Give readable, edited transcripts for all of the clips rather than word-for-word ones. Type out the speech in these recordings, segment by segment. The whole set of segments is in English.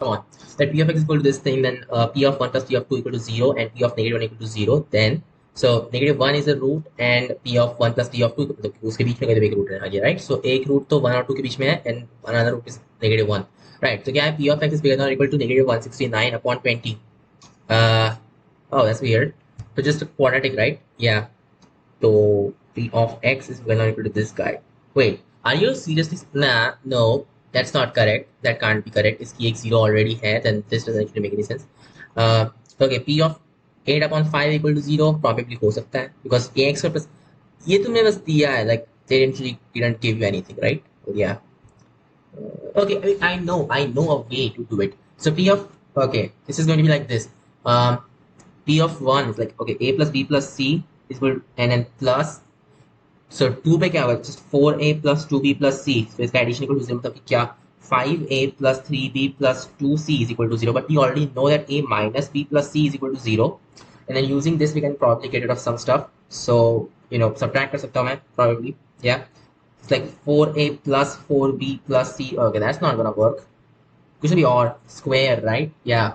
come on, that p of x is equal to this thing, then p of 1 plus p of 2 equal to 0, and p of negative 1 equal to 0, then so negative 1 is a root and p of 1 plus p of 2, तो उसके बीच में कोई एक root रहना चाहिए, right? सो एक root तो 1 और 2 के बीच में है, and another root is negative 1, right? तो क्या है, p of x is bigger than or equal to negative 169 upon 20. Oh, that's weird. So just a quadratic, right? Yeah. So p of x is bigger than or equal to this guy. Wait, are you seriously? Nah, no, that's not correct. That can't be correct. इसकी एक zero already है, then this doesn't actually make any sense. Uh, okay, p of 8 upon 5 equal to 0 probably हो सकता है, because ax का plus ये तुमने बस दिया है, like they didn't give you anything, right? Yeah. Okay, I know a way to do it. So p of, okay, this is going to be like this. P of 1 is like, okay, a plus b plus c is equal to, and then plus, so 2 पे क्या होगा, just 4a plus 2b plus c, so इसका addition equal to 0, मतलब कि क्या, 5a plus 3b plus 2c is equal to 0, but we already know that a minus b plus c is equal to 0, and then using this we can probably get rid of some stuff. So subtract कर सकता हूँ मैं probably. Yeah, it's like 4a plus 4b plus c. Okay, that's not gonna work. It should be or square, right? Yeah,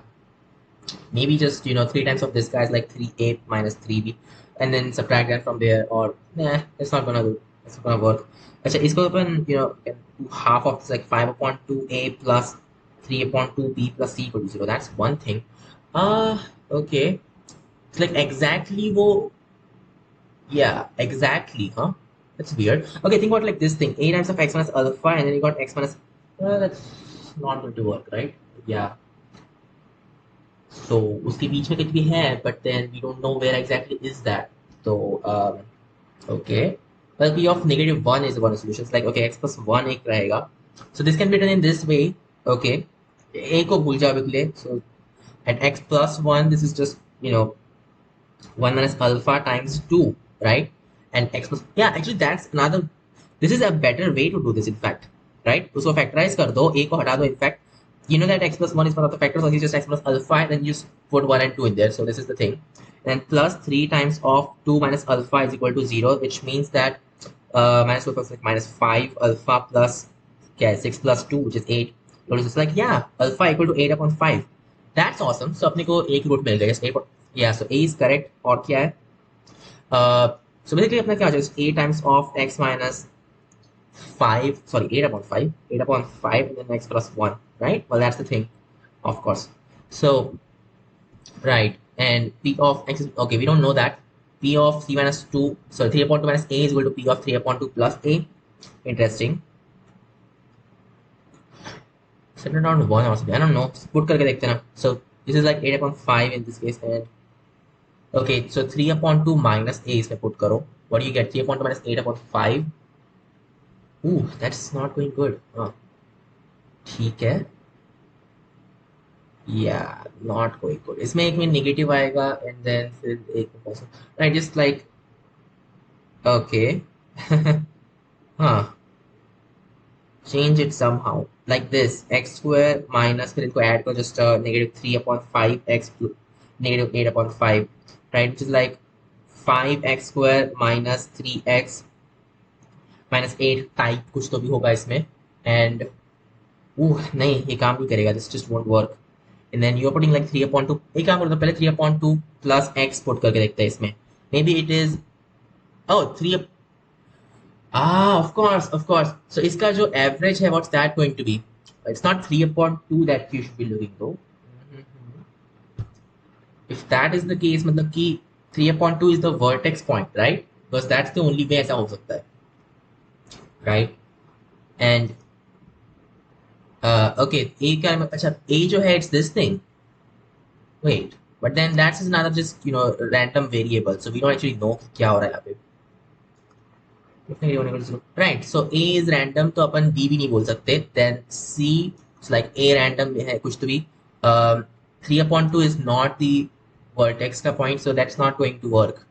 maybe just 3 times of this guy is like 3a minus 3b, and then subtract that from there, or nah, it's not gonna do, it's not gonna work. Actually, इसको अपन can do half of this, like 5 upon 2a plus 3 upon 2b plus c equal to 0. That's one thing. Okay, it's like exactly wo, yeah, exactly, huh? That's weird. Okay, think about like this thing, a times of x minus alpha, and then you got x minus, that's not going to work, right? Yeah. So उसके बीच में कुछ भी है, but then we don't know where exactly is that. So okay, well, p of negative 1 is one of the solutions. Like, okay, x plus 1 एक रहेगा. So this can be done in this way. Okay, a को भूल जाओ अभी के लिए. So at x plus 1, this is just 1 minus alpha times 2, right? And x plus, yeah, actually that's another, this is a better way to do this, in fact, right? उसको factorize कर दो, a को हटा दो, in fact, you know that x plus 1 is one of the factors, so it's just x plus alpha, and then you just put 1 and 2 in there. So this is the thing. And plus 3 times of 2 minus alpha is equal to 0, which means that minus alpha is like minus 5 alpha plus, okay, 6 plus 2, which is 8. So it's like, yeah, alpha equal to 8 upon 5. That's awesome. So अपने को एक root मिल गया. Yes, yeah, so a is correct. और क्या है? So basically अपना क्या हो जाएगा? A times of x minus 5, sorry, 8 upon 5, 8 upon 5, and then x plus 1, right? Well, that's the thing, of course. So, right, and p of x is, okay, we don't know that. P of 3 minus 2, so 3 upon 2 minus a is equal to p of 3 upon 2 plus a. Interesting. Set it on 1 or something, I don't know. Put करके देखते हैं ना. So this is like 8 upon 5 in this case, and okay, so 3 upon 2 minus a इसमें put करो. What do you get? 3 upon 2 minus 8 upon 5. Ooh, that's not going good. ठीक है. Yeah, not going good. इसमें एक में negative आएगा, and then फिर एक में positive, right? Just like, okay, हाँ, change it somehow like this, x square minus, फिर इनको add करो, just negative 3 upon 5 x negative 8 upon 5, right? Which is like 5x square minus 3x minus 8 type कुछ तो भी होगा इसमें, and नहीं, ये काम नहीं करेगा, this just won't work. And then you're putting like 3 upon 2, एक काम करो, पहले 3 upon 2 plus x put करके देखते हैं इसमें. Maybe it is, oh 3, of course, of course. So इसका जो average है, what's that going to be? It's not 3 upon 2 that you should be looking though. If that is the case, मतलब कि 3 upon 2 is the vertex point, right? Because that's the only way ऐसा हो सकता है, right? And okay, a का, अच्छा, a जो है, it's this thing. Wait, but then that's another just random variable, so we don't actually know क्या हो रहा है यहाँ पे. Right, so a is random, तो अपन b भी नहीं बोल सकते. Then c, it's like a random है कुछ तो भी. 3 upon 2 is not the vertex का point, so that's not going to work.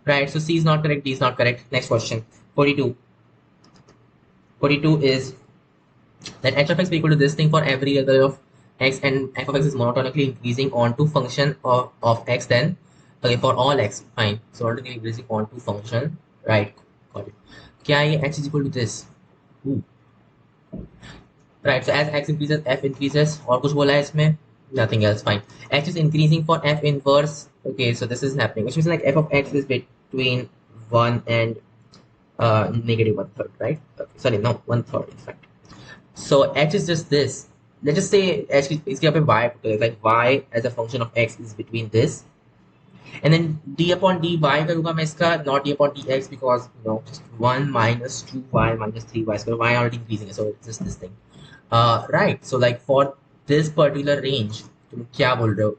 Right, so c is not correct, d is not correct. Next question, 42. 42 is that h of x be equal to this thing for every other of x, and f of x is monotonically increasing onto function of x, then okay, for all x, fine, so monotonically increasing onto function, right? Got it. क्या ये x is equal to this? Ooh. Right, so as x increases, f increases. और कुछ बोला है इसमें? Nothing else. Fine. H is increasing for f inverse. Okay, so this is happening, which means like f of x is between 1 and negative one third, right? Okay, sorry, no, one third in fact. So h is just this. Let's just say h is given by y, like y as a function of x is between this, and then d upon dy करूँगा मैं इसका not d upon dx because just 1 minus 2y minus 3y square. Y already increasing, so it's just this thing. Right, so like for this particular range तुम क्या बोल रहे हो?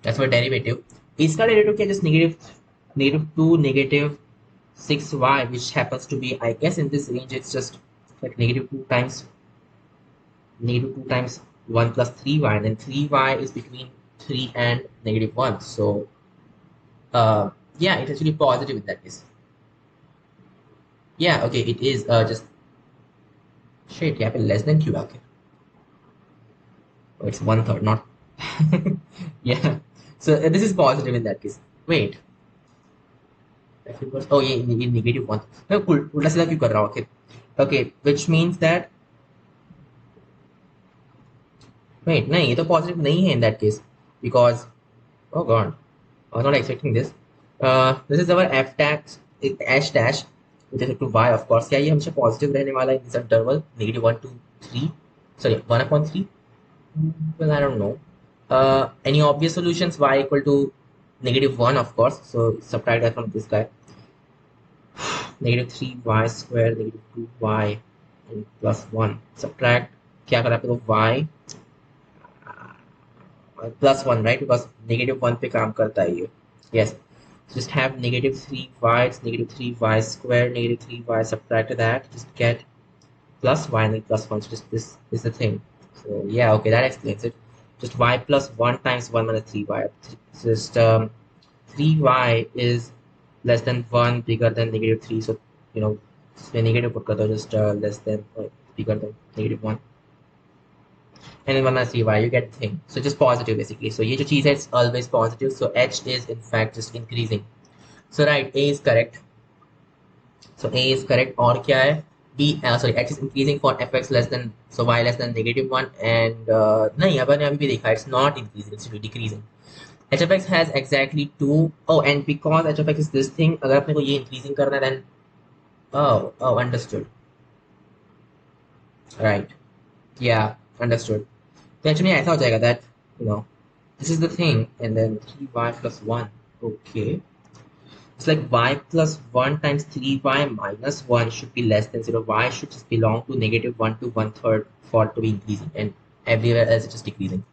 That's for derivative. इसका derivative क्या just negative 2 negative 6y, which happens to be, I guess in this range it's just like negative 2 times 1 plus 3y, and then 3y is between 3 and negative 1. So yeah, it's actually positive in that case. Yeah, okay, it is just shit, yeah, less than q. Okay, oh, it's one third, not yeah. So this is positive in that case. Wait, oh yeah, in negative 1. मैं उल्टा सीधा क्यों कर रहा हूँ? Okay, okay, which means that wait, नहीं, ये तो positive नहीं है in that case because oh god, I was not expecting this. This is our f dash h dash with respect to y, of course. क्या ये हमेशा positive रहने वाला है in this interval negative 1 to 3? Sorry, 1 upon 3. Well, I don't know. Any obvious solutions? Y equal to negative 1, of course. So subtract that from this guy. Negative 3y square, negative 2y, and plus 1. Subtract. क्या करा आपको? Y plus 1, right? Because negative 1 पे काम करता है ये. Yes. Just have negative 3y, it's negative 3y square, negative 3y, subtract that, just get plus y and then plus 1. So just this is the thing. So yeah, okay, that explains it. Just y plus 1 times 1 minus 3y. Just 3y is less than 1, bigger than negative 3. So, इसमें negative put कर दो, just less than or bigger than negative 1. And then 1 minus 3y, you get the thing. So just positive basically. So ये जो चीज़ है, it's always positive. So h is in fact just increasing. So right, A is correct. So A is correct. और क्या है? Sorry, h is increasing for fx less than, so y less than negative 1, and नहीं, अपन ने अभी भी देखा, it's not increasing, it's decreasing. h of x has exactly 2. Oh, and because h of x is this thing, अगर अपने को ये increasing करना है, then oh, understood. Right, yeah, understood. तो actually ऐसा हो जाएगा that this is the thing, and then 3y plus 1. Okay. It's like y plus 1 times 3y minus 1 should be less than 0. Y should just belong to negative 1 to 1/3 for it to be increasing, and everywhere else it's just decreasing.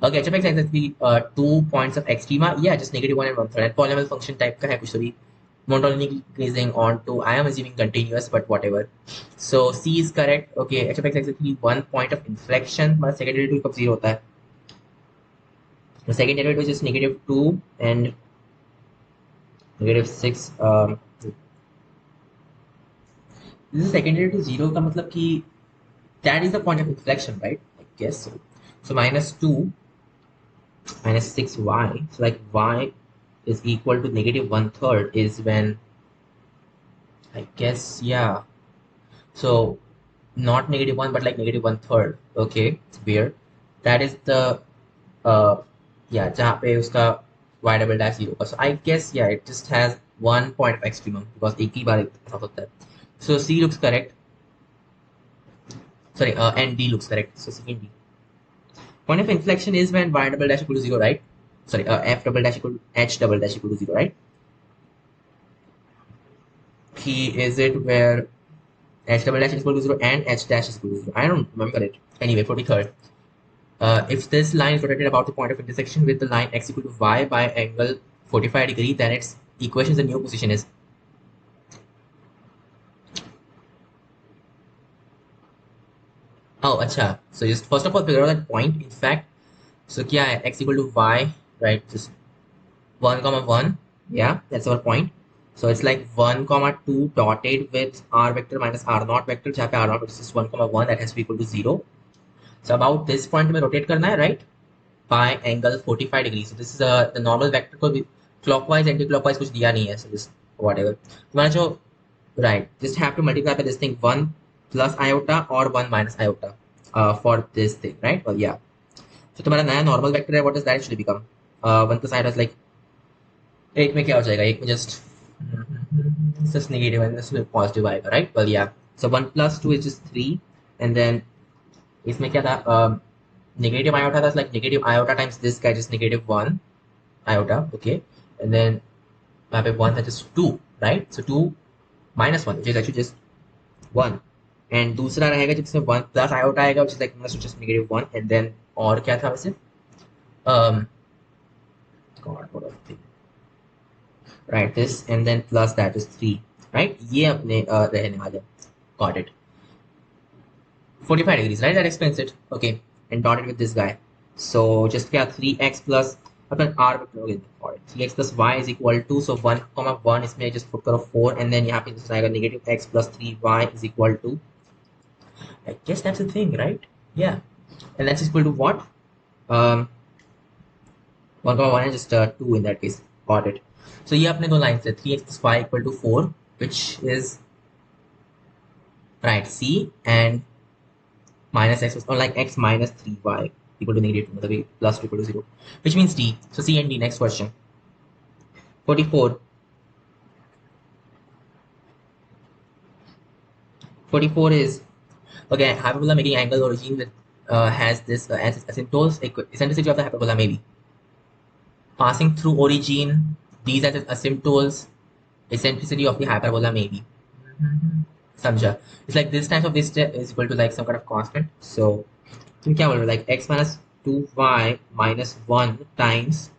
Okay, h of x has actually 2 points of extrema. Yeah, just negative 1 and 1/3. And polynomial function type का है कुछ तो भी. Monotonic increasing on to, I am assuming continuous, but whatever. So C is correct. Okay, h of x has actually 1 point of inflection. हमारा second derivative कब 0 होता है? The second derivative is just negative 2 and negative 6. This is secondary to 0 का मतलब कि that is the point of inflection, right? I guess so. So minus 2 minus 6y. So like y is equal to negative 1/3 is when, I guess, yeah. So not negative 1 but like negative 1/3. Okay, it's weird. That is the yeah, जहाँ पे उसका y double dash 0. So I guess yeah, it just has 1 point of extremum because एक ही बार ऐसा होता है. So C looks correct. Sorry, and D looks correct. So C and D. Point of inflection is when y double dash equal to 0, right? Sorry, f double dash equal to h double dash equal to 0, right? P is it where h double dash is equal to 0 and h dash is equal to 0? I don't remember it. Anyway, 43rd. If this line is rotated about the point of intersection with the line x equal to y by angle 45 degree, then its equation, the new position is. Oh, acha. So just first of all figure out that point. In fact, so kya hai? X equal to y, right? Just 1 comma 1. Yeah, that's our point. So it's like 1 comma 2 dotted with r vector minus r naught vector. जहाँ पे r naught is just 1 comma 1, that has to be equal to 0. So about this point में rotate करना है, right? By angle 45 degrees. So this is the normal vector को clockwise, anti-clockwise कुछ दिया नहीं है. So just whatever. तुम्हारा जो right, just have to multiply by this thing 1 plus iota or 1 minus iota for this thing, right? Well, yeah. So तुम्हारा नया normal vector है, what does that actually become? 1 plus iota is like, एक में क्या हो जाएगा, एक में just negative and this में positive आएगा, right? Well, yeah. So 1 plus 2 is just 3, and then इसमें क्या था, negative iota था, like negative iota times this guy, just negative 1 iota, okay? And then यहाँ पे 1 था just 2, right? So 2 minus 1, which is actually just 1. And दूसरा रहेगा जिसमें 1 plus iota आएगा, which is like just negative 1, and then और क्या था वैसे? Um, God, what was the thing? Right, this and then plus that is 3, right? ये अपने रहने वाले. Got it. 45 degrees, right? That explains it. Okay, and dotted with this guy. So just क्या 3x plus upon r okay, 3x plus y is equal to, so 1 comma 1 इसमें just put करो 4, and then यहाँ पे आएगा negative x plus 3y is equal to, I guess that's the thing, right? Yeah, and that's equal to what? 1 comma 1 is just 2 in that case. Got it. So ये अपने दो lines है, 3x plus y equal to 4, which is right C, and minus x, or like x minus 3y equal to negative 2, मतलब plus 2 equal to 0, which means D. So C and D. Next question. 44. 44 is, okay, hyperbola making angle origin with has this as its asymptotes, eccentricity of the hyperbola maybe. Passing through origin, these as its asymptotes, eccentricity of the hyperbola maybe. समझा? It's like this times of this is equal to like some kind of constant. So तुम क्या बोल रहे हो, like x minus 2y minus 1 times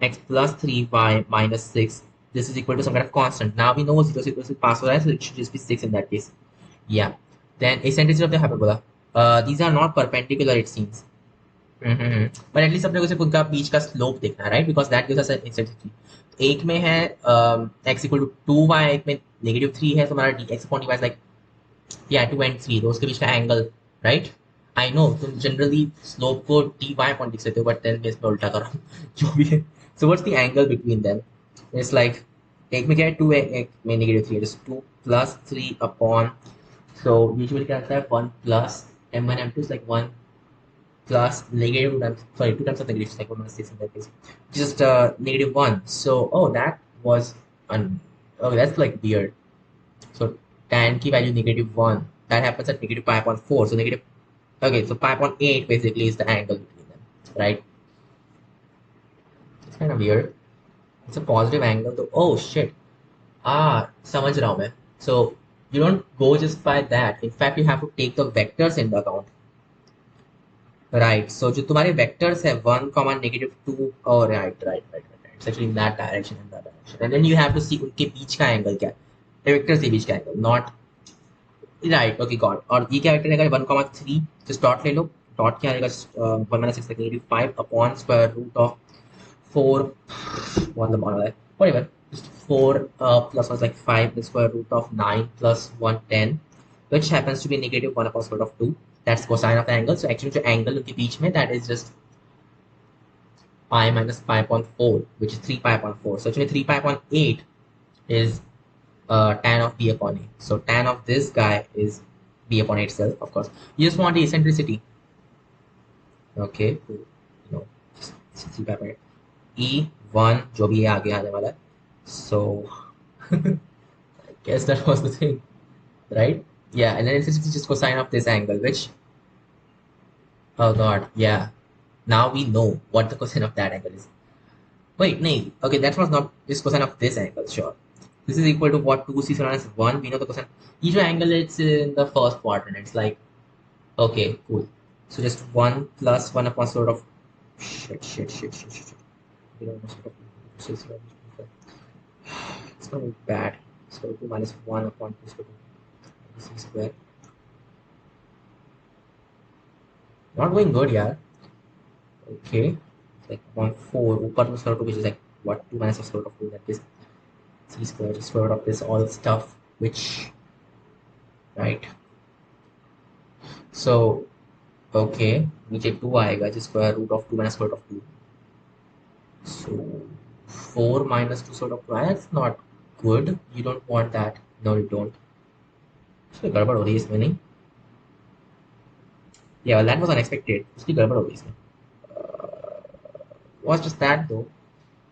x plus 3y minus 6. This is equal to some kind of constant. Now we know 0 is equal to pass over, so it should just be 6 in that case. Yeah. Then eccentricity of the hyperbola. These are not perpendicular, it seems. But at least अपने को सिर्फ उनका बीच का slope देखना है, right? Because that gives us an eccentricity. एक में है x equal to 2y, एक में negative 3 है, तो हमारा dx upon dy is like, yeah, 2 and 3, तो उसके बीच का एंगल, right? I know तुम जनरली स्लोप को dy upon dx लेते हो, but then मैं इसमें उल्टा कर रहा हूँ जो भी है. So what's the angle between them? It's like एक में क्या है 2 है, एक में negative 3 है, just 2 plus 3 upon, so usually क्या होता है 1 plus m1 m2 is like 1 plus negative 2 times, sorry, 2 times of negative, like 1 minus 6 in that case, just negative 1. So oh, that was oh, that's like weird. So tan की value negative 1, that happens at negative pi upon 4, so negative, okay, so pi upon 8 basically is the angle between them, right? It's kind of weird. It's a positive angle though. Oh shit. समझ रहा हूँ मैं. So you don't go just by that. In fact, you have to take the vectors into account. Right. So जो तुम्हारे vectors है 1 comma negative 2, oh right. It's actually in that direction and that direction. And then you have to see उनके बीच का angle क्या है. Vectors के बीच का angle, not right. Okay, got. और ये क्या vector रहेगा 1 comma 3, just dot ले लो. Dot क्या आएगा 1 minus 6 like negative 5 upon square root of 4, whatever. Just 4 plus 1 is like 5, the square root of 9 plus 1 10, which happens to be negative 1 upon square root of 2. That's cosine of the angle. So actually the angle उनके बीच में, that is just pi minus pi upon 4, which is 3 pi upon 4. So actually 3 pi upon 8 is tan of b upon a. So tan of this guy is b upon 8 itself, of course. You just want the eccentricity. Okay, no, just 3 pi upon 8. E1 जो भी आगे आने वाला है. So I guess that was the thing, right? Yeah, and then it's just cosine of this angle, which, oh god, yeah. Now we know what the cosine of that angle is. Wait, no. Okay, that was not just cosine of this angle, sure. This is equal to what? 2c minus 1. We know the cosine. Each angle it's in the first quadrant. It's like, okay, cool. So just 1 plus 1 upon sort of shit. You know, it's gonna be bad. So 2 minus 1 upon 2 square root of c square. Not going good, yeah. Okay, it's like 1 4 ऊपर में square root, which is like what, 2 minus square root of 2, that is c square, just square root of this all stuff, which, right? So okay, नीचे 2 आएगा, just square root of 2 minus square root of 2. So 4 minus 2 square root of 2, that's not good. You don't want that. No, you don't. उसकी गड़बड़ हो रही है इसमें नहीं. Yeah, well, that was unexpected. उसकी गड़बड़ हो रही है इसमें. What's just that though?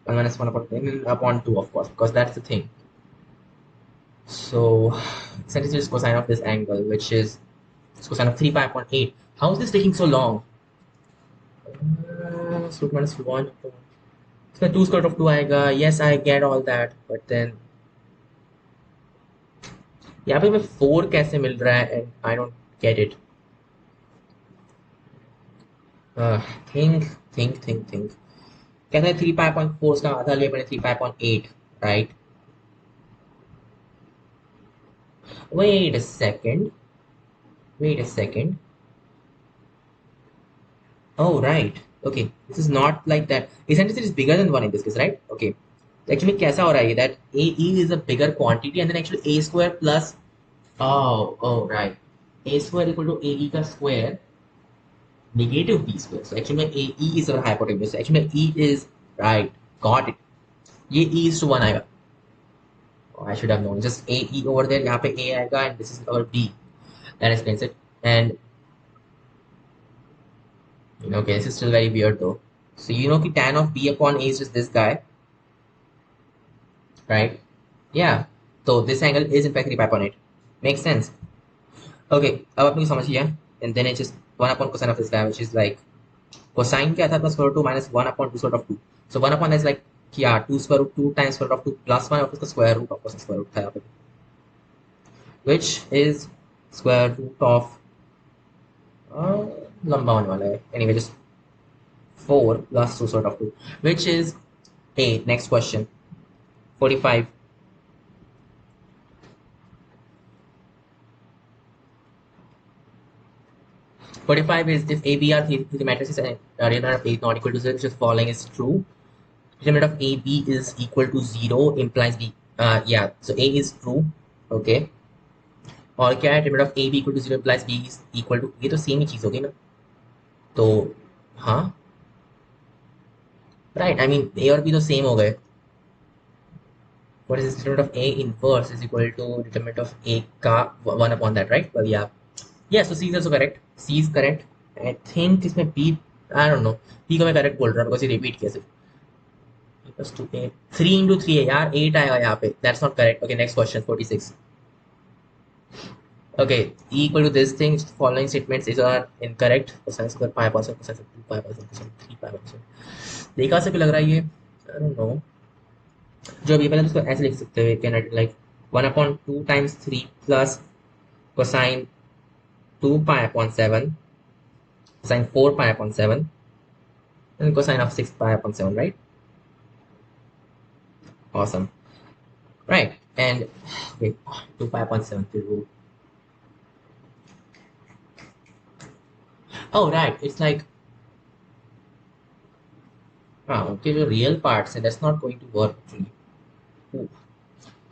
1 minus 1 upon 10 upon 2, of course, because that's the thing. So, eccentricity is cosine of this angle, which is cosine of 3 pi upon 8. How is this taking so long? Root minus 1. इसमें 2 square root of 2 आएगा. Yes, I get all that, but then यहाँ पे हमें 4 कैसे मिल रहा है? And I don't get it. Uh, think, think. कहते हैं 3 pi upon 4 का आधा लिया मैंने 3 pi upon 8, right? Wait a second. Oh, right. Okay, this is not like that. Eccentricity is bigger than 1 in this case, right? Okay. Actually, कैसा हो रहा है that AE is a bigger quantity and then actually A square plus, oh, right. A square equal to AE का square negative B square. So actually AE is our hypotenuse. So actually E is, right. Got it. ये E is to 1 आएगा. Oh, I should have known. Just AE over there. यहाँ पे A आएगा and this is our B. That explains it. And okay, this is still very weird though. So you know that tan of B upon A is just this guy, right? Yeah. So this angle is in fact 3 pi upon 8. Makes sense. Okay, अब आपने समझ लिया. And then it's just 1 upon cosine of this guy, which is like cosine क्या था plus square root 2 minus 1 upon 2 square root of 2. So 1 upon is like क्या 2 square root 2 times square root of 2 plus 1 of उसका square root of course square root था यहाँ पे, which is square root of लंबा होने वाला है. Anyway, just 4 plus 2 square root of 2, which is 8. Next question. 45. 45 is if AB are three matrices and determinant of A is not equal to 0, which is following is true. Determinant of AB is equal to 0 implies B. Yeah, so A is true. Okay. और क्या है determinant of AB equal to 0 implies B is equal to, ये तो same ही चीज होगी ना. तो हाँ, राइट. आई मीन A और B तो सेम हो गए. What is this? Determinant of A inverse is equal to determinant of A का 1 upon that, right? Well, yeah. Yeah, so C is also correct. C is correct. I think इसमें B, I don't know. B को मैं correct बोल रहा हूँ because ये repeat किया सिर्फ. Equals to 8. 3 into 3 है यार, 8 आएगा यहाँ पे. That's not correct. Okay, next question, 46. Okay, E equal to this thing. Following statements is are incorrect. Cosine square pi cosine cosine 2 pi cosine cosine 3 pi cosine. देखा से क्यों लग रहा है ये? I don't know. जो अभी पहले उसको ऐसे लिख सकते हैं. Can I like 1 upon 2 times 3 plus cosine 2 pi upon 7 cosine 4 pi upon 7 and cosine of 6 pi upon 7, right? Awesome. Right. And wait, 2 pi upon 7 to root. Oh, right. It's like, okay, the real parts, and that's not going to work actually. Ooh.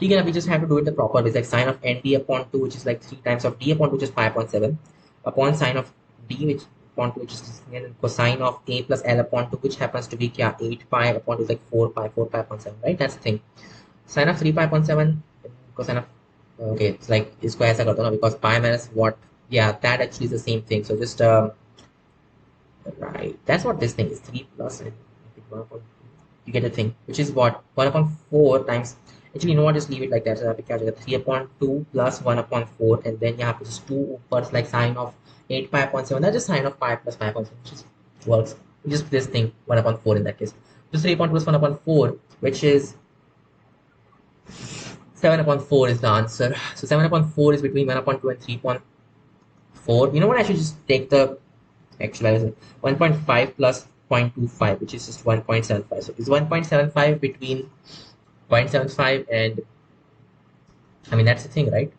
Okay, we just have to do it the proper way. It's like sine of nd upon 2, which is like 3 times of d upon 2, which is pi upon 7, upon sine of d, which upon 2, which is cosine of a plus l upon 2, which happens to be kya, 8 pi upon 2 is like 4 pi upon 7, right? That's the thing. Sine of 3 pi upon 7, cosine of, okay, it's like इसको ऐसा करता हूँ ना, because pi minus what, yeah, that actually is the same thing. So just right, that's what this thing is, 3 plus and 1 upon 2. You get the thing, which is what, 1 upon 4 times, actually you know what, just leave it like that. So यहाँ पे क्या हो जाएगा, 3 upon 2 plus 1 upon 4, and then यहाँ पे just 2 ऊपर like sine of 8 pi upon 7, that's just sine of pi plus pi upon 7, which just works. Just this thing 1 upon 4 in that case. So 3 upon 2 plus 1 upon 4, which is 7 upon 4 is the answer. So 7 upon 4 is between 1 upon 2 and 3 upon 4. You know what? I should just take the actual 1.5 plus 0.25, which is just 1.75. So it's 1.75 between 0.75 and, I mean, that's the thing, right?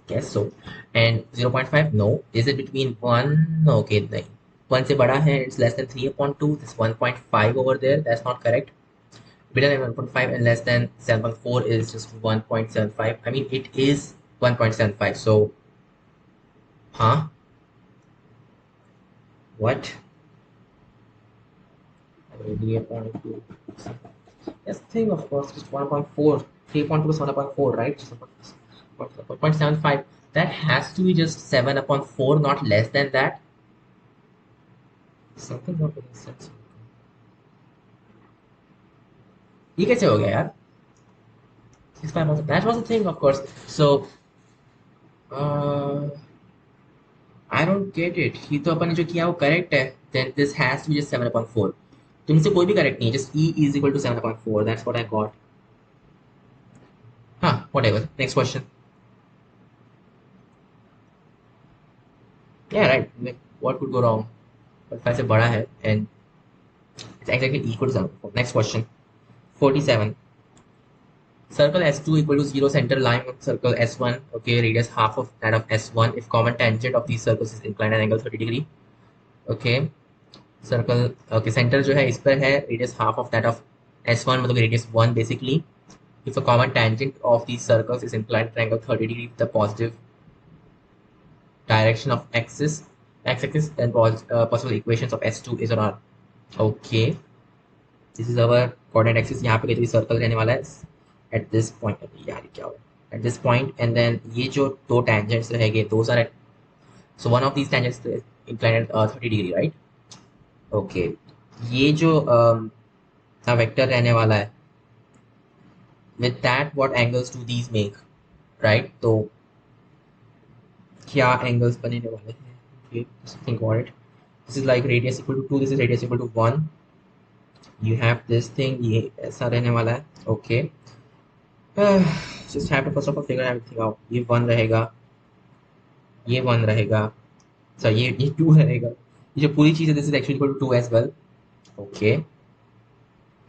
Guess so. And 0.5, no. Is it between 1? No, okay, no. 1 से बड़ा है, it's less than 3 upon 2. This 1.5 over there, that's not correct. Bigger than 1.5 and less than 7.4 is just 1.75. I mean, it is 1.75. So, huh? What? Yes, thing of course, just 1.4. 3.2 is 1.4, right? Just 1.4. 0.75. That has to be just 7 upon 4, not less than that. Something not making sense. ये कैसे हो गया यार? 65%. That was the thing, of course. So, uh, I don't get it. ये तो अपन ने जो किया वो correct है. Then this has to be just 7 upon 4. तुमसे कोई भी correct नहीं है. Just E is equal to 7 upon 4. That's what I got. Huh, whatever. Next question. Yeah, right. Like, what could go wrong? But 5 से बड़ा है and it's exactly equal to 7 upon 4. Next question. 47. Circle S2 equal to 0, center line on circle S1, okay, radius half of that of S1 if common tangent of these circles is inclined at angle 30 degree, okay, circle, okay, center जो है इस पर है, radius half of that of S1 मतलब radius 1 basically, if a common tangent of these circles is inclined at angle 30 degree with the positive direction of x-axis, then possible equations of S2 is or are, okay, this is our coordinate axis, यहाँ पे कोई circle रहने वाला है at this point, यार क्या हो at this point, and then ये जो दो tangents रहेंगे, those are at, so one of these tangents is inclined at 30 degree, right? Okay, ये जो vector रहने वाला है, with that what angles do these make, right? तो क्या angles बनेने वाले हैं? Okay, just think about it. This is like radius equal to 2, this is radius equal to 1, you have this thing, ये ऐसा रहने वाला है, okay. Just have to first of all figure everything out. ये 1 रहेगा, ये 1 रहेगा, so ये 2 रहेगा, ये जो पूरी चीज़ है this is actually equal to 2 as well, okay.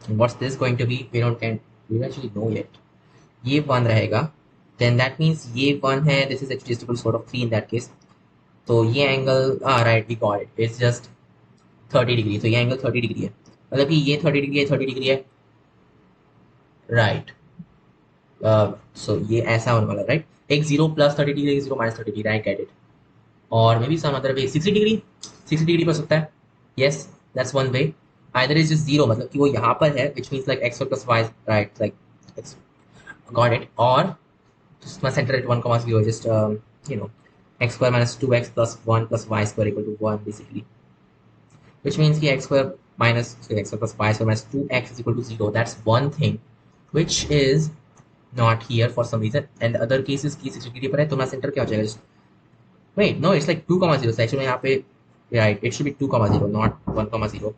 And what's this going to be? We don't actually know yet. ये 1 रहेगा, then that means ये 1 है, this is actually equal to sort of 3 in that case. तो ये angle, right, we got it, it's just 30 degree, तो ये angle 30 degree है, मतलब कि ये 30 degree है, 30 degree है, right. So ये ऐसा होने वाला, right? एक 0 plus 30 degree, एक 0 minus 30 degree, I get it. और maybe some other way 60 degree, 60 degree पर सकता है, yes, that's one way. Either is just 0, मतलब कि वो यहाँ पर है, which means like x square plus y, right, like it's got it, और just my center at 1 comma 0, just you know, x square minus 2x plus 1 plus y square equal to 1 basically, which means कि x square minus x square plus y square minus 2x is equal to 0. That's one thing which is not here for some reason, and other cases की 60 degree पर है, तो मेरा centre क्या हो जाएगा? Just wait, no, it's like 2 comma 0, so actually यहाँ पे right, it should be 2 comma 0, not 1 comma 0,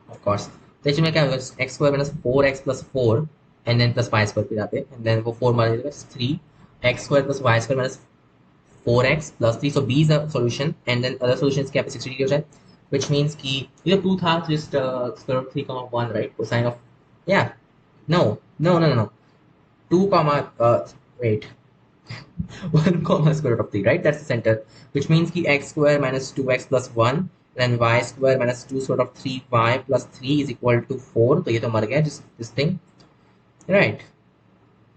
of course. तो actually में क्या होगा? x square minus 4x plus 4 and then plus y square पे जाते हैं, and then वो 4 मार देगा 3 x square plus y square minus 4x plus 3, so b is the solution, and then other solutions क्या पे 60 डिग्री हो जाए, which means कि ये तो 2 था, just square root 3 comma 1, right, cosine of, yeah, no, 2 comma wait 1 comma square root of 3, right? That's the center, which means ki x square minus 2x plus 1, then y square minus 2 square root of 3y plus 3 is equal to 4. तो ये तो मर गया, just this thing, right?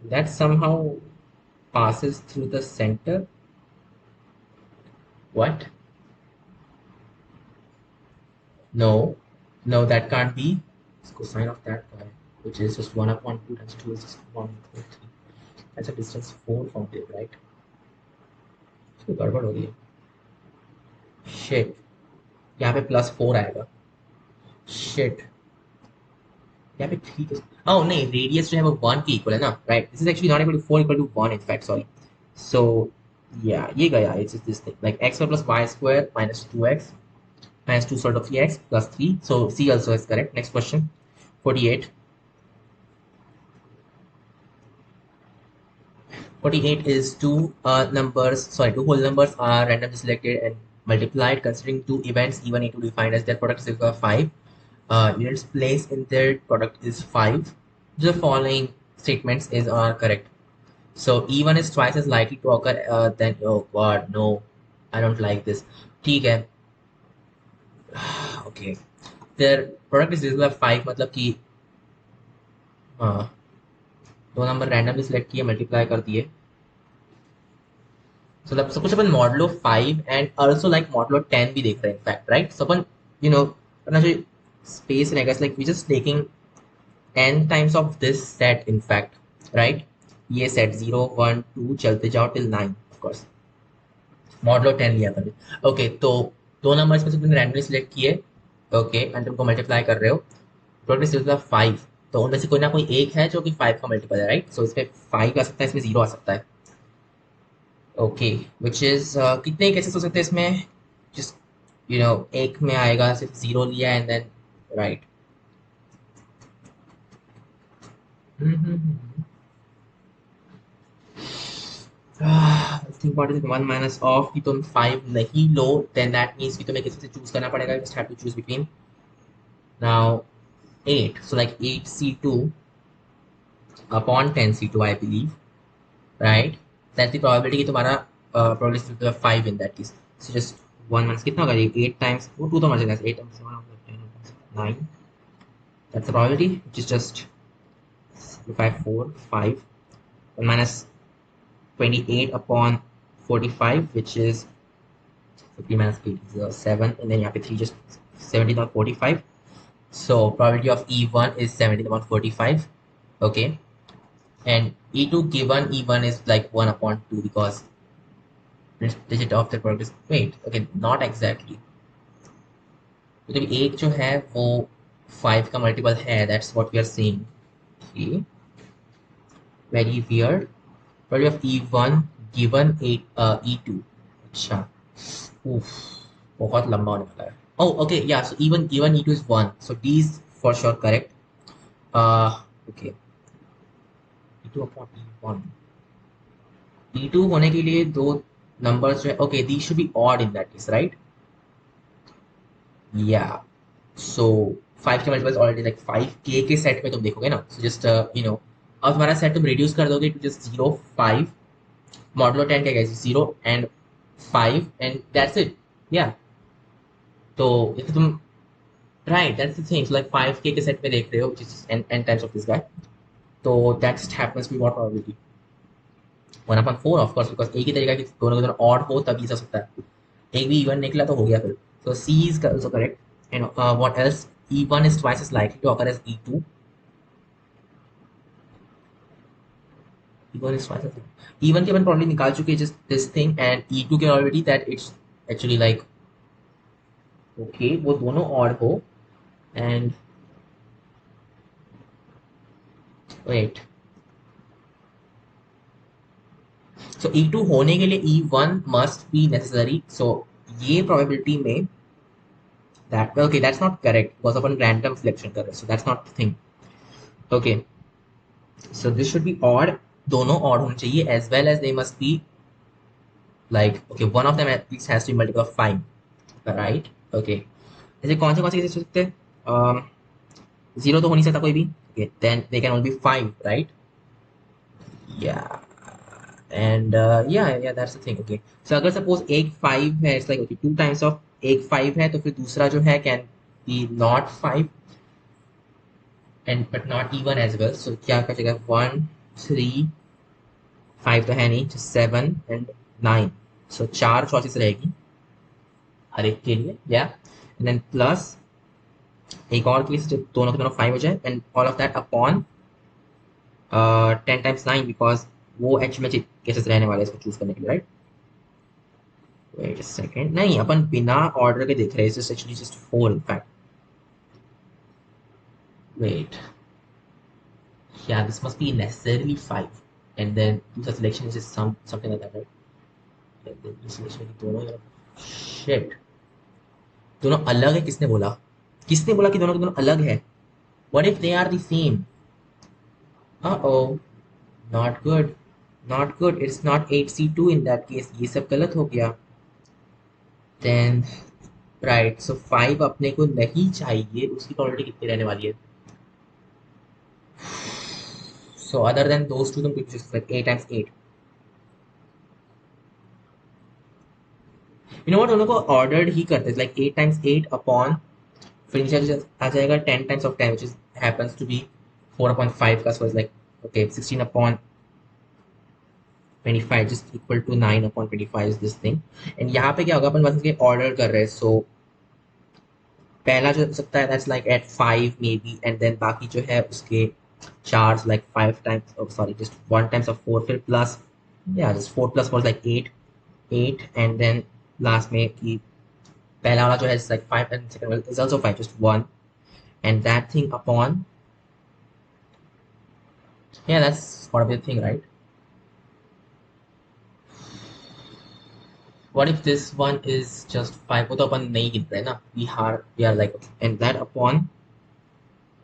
That somehow passes through the center. What? No, that can't be. Cosine of that guy, which is just 1 upon 2 times 2 is just 1 upon 3. That's a distance 4 from there, right? So गड़बड़ हो रही है, shit, यहाँ पे +4 आएगा, shit, यहाँ पे 3, oh नहीं, radius जो है वो 1 के equal है ना, right? This is actually not equal to 4, equal to 1 in fact, sorry. So yeah, ये गया, it's just this thing, like x square plus y square minus 2x minus 2 sort of 3x plus 3, so C also is correct. Next question, 48. 48 is two whole numbers are randomly selected and multiplied considering two events E1 E2 defined as their product is equal to 5. Units placed in their product is 5. The following statements are correct. So E1 is twice as likely to occur than, oh god, no, I don't like this. ठीक है, okay, their product is equal to 5 मतलब कि हाँ, दो number randomly select किए, multiply कर दिए, so suppose upon modulo 5 and also like modulo 10 भी देख रहे हैं in fact, right? So upon you know अपना जो space रहेगा, it's like we just taking n times of this set in fact, right? ये सेट 0 1 2 चलते जाओ टिल 9 ऑफ कोर्स मॉडलो 10 लिया था। ओके तो दो नंबर्स में से तुमने रैंडमली सिलेक्ट किए। ओके एंड तुमको मल्टीप्लाई कर रहे हो टोटल सिलेक्ट 5। तो उनमें से कोई ना कोई एक है जो कि 5 का मल्टीपल है राइट। सो इसमें 5 आ सकता है इसमें 0 आ सकता है। ओके विच इज कितने केसेस हो सकते हैं इसमें जिस एक में आएगा सिर्फ 0 लिया and then right. Think what is 1 minus of कि तुम 5 नहीं लो देन दैट मींस कि तुम्हें किसी से चूज करना पड़ेगा। You just have to choose between now 8 so like 8c2 upon 10c2 I believe right। that's the probability कि तुम्हारा probability to have 5 in that case। so just 1 minus कितना होगा ये 8 times वो 2 तो मर जाएगा 8 times 1 10 9 that's the probability which is just 5 4 5 1 minus 28 upon 45 which is 50 minus 8 is 7 and then यहाँ पे 3 just 17 upon 45 so probability of E1 is 17 upon 45 okay and E2 given E1 is like 1 upon 2 because this digit of the product is wait okay not exactly तो जब एक जो है वो 5 का multiple है that's what we are seeing okay very weird probability of E1 given E2 अच्छा उफ बहुत लंबा होने वाला है oh okay yeah so even given E2 is 1 so D is for sure correct okay E2 upon E1 E2 होने के लिए दो numbers जो है okay these should be odd in that case right yeah so 5 के multiples already like 5k के set में तुम देखोगे ना so just अब तुम्हारा सेट तुम reduce कर दोगे to just 0 5 modulo 10 क्या है 0 and 5 and that's it yeah तो if तुम right that's the thing so like 5k के सेट में देख रहे हो which is n times of this guy तो that just happens to be what probability 1 upon 4 of course because एक ही तरीका कि दोनों के दोनों odd हो तभी ऐसा सकता है एक भी इवन निकला तो हो गया फिर so C is also correct and what else E1 is twice as likely to occur as E2 E1 is twice as likely E1 के अपन probably निकाल चुके हैं just this thing and E2 के already that it's actually like okay वो दोनों odd हो and wait so E2 होने के लिए E1 must be necessary so ये probability में that okay that's not correct because upon random selection कर रहे हैं so that's not the thing okay so this should be odd दोनों odd होने चाहिए as well as they must be like okay one of them at least has to be multiple of 5 right okay ऐसे कौन से cases हो सकते हैं 0 तो हो नहीं सकता कोई भी okay then they can only be 5 right yeah and yeah that's the thing okay so अगर suppose एक 5 है it's like okay 2 times of एक 5 है तो फिर दूसरा जो है can be not 5 and but not even as well so क्या कर जाएगा 1 3 5 तो है नहीं just 7 and 9 so 4 चॉइसेस रहेगी हर एक के लिए या एंड देन प्लस एक और केस जब दोनों के दोनों 5 हो जाए and all of that upon 10 times 9 because वो एच में केसेस रहने वाले इसको चूज करने के लिए राइट वेट अ सेकंड नहीं अपन बिना ऑर्डर के देख रहे हैं it's actually just 4 in fact wait yeah this must be necessarily 5 and then the selection is just something like that right and then the selection दोनों shit दोनों अलग है किसने बोला कि दोनों के दोनों अलग है what if they are the same uh-oh not good not good it's not 8c2 in that case ये सब गलत हो गया then right so 5 अपने को नहीं चाहिए उसकी probability कितनी रहने वाली है so other than those two तुम कुछ just like 8 times 8 you know what दोनों को ordered ही करते हैं like 8 times 8 upon फिर नीचे आ जाएगा 10 times of 10 which is happens to be 4/5 का so it's like okay 16 upon 25 just equal to 9 upon 25 is this thing and यहाँ पे क्या होगा अपन बस ऑर्डर कर रहे हैं so पहला जो हो सकता है that's like at 5 maybe and then बाकी जो है उसके charge like 5 times, oh sorry, just 1 times of 4 फिर plus, yeah, just 4 plus 4 is like 8, and then last में कि पहला वाला जो है is like 5 and second one is also 5, just 1, and that thing upon, yeah, that's part of the thing, right? What if this one is just 5? वो तो अपन नहीं गिन रहे ना, we are like, and that upon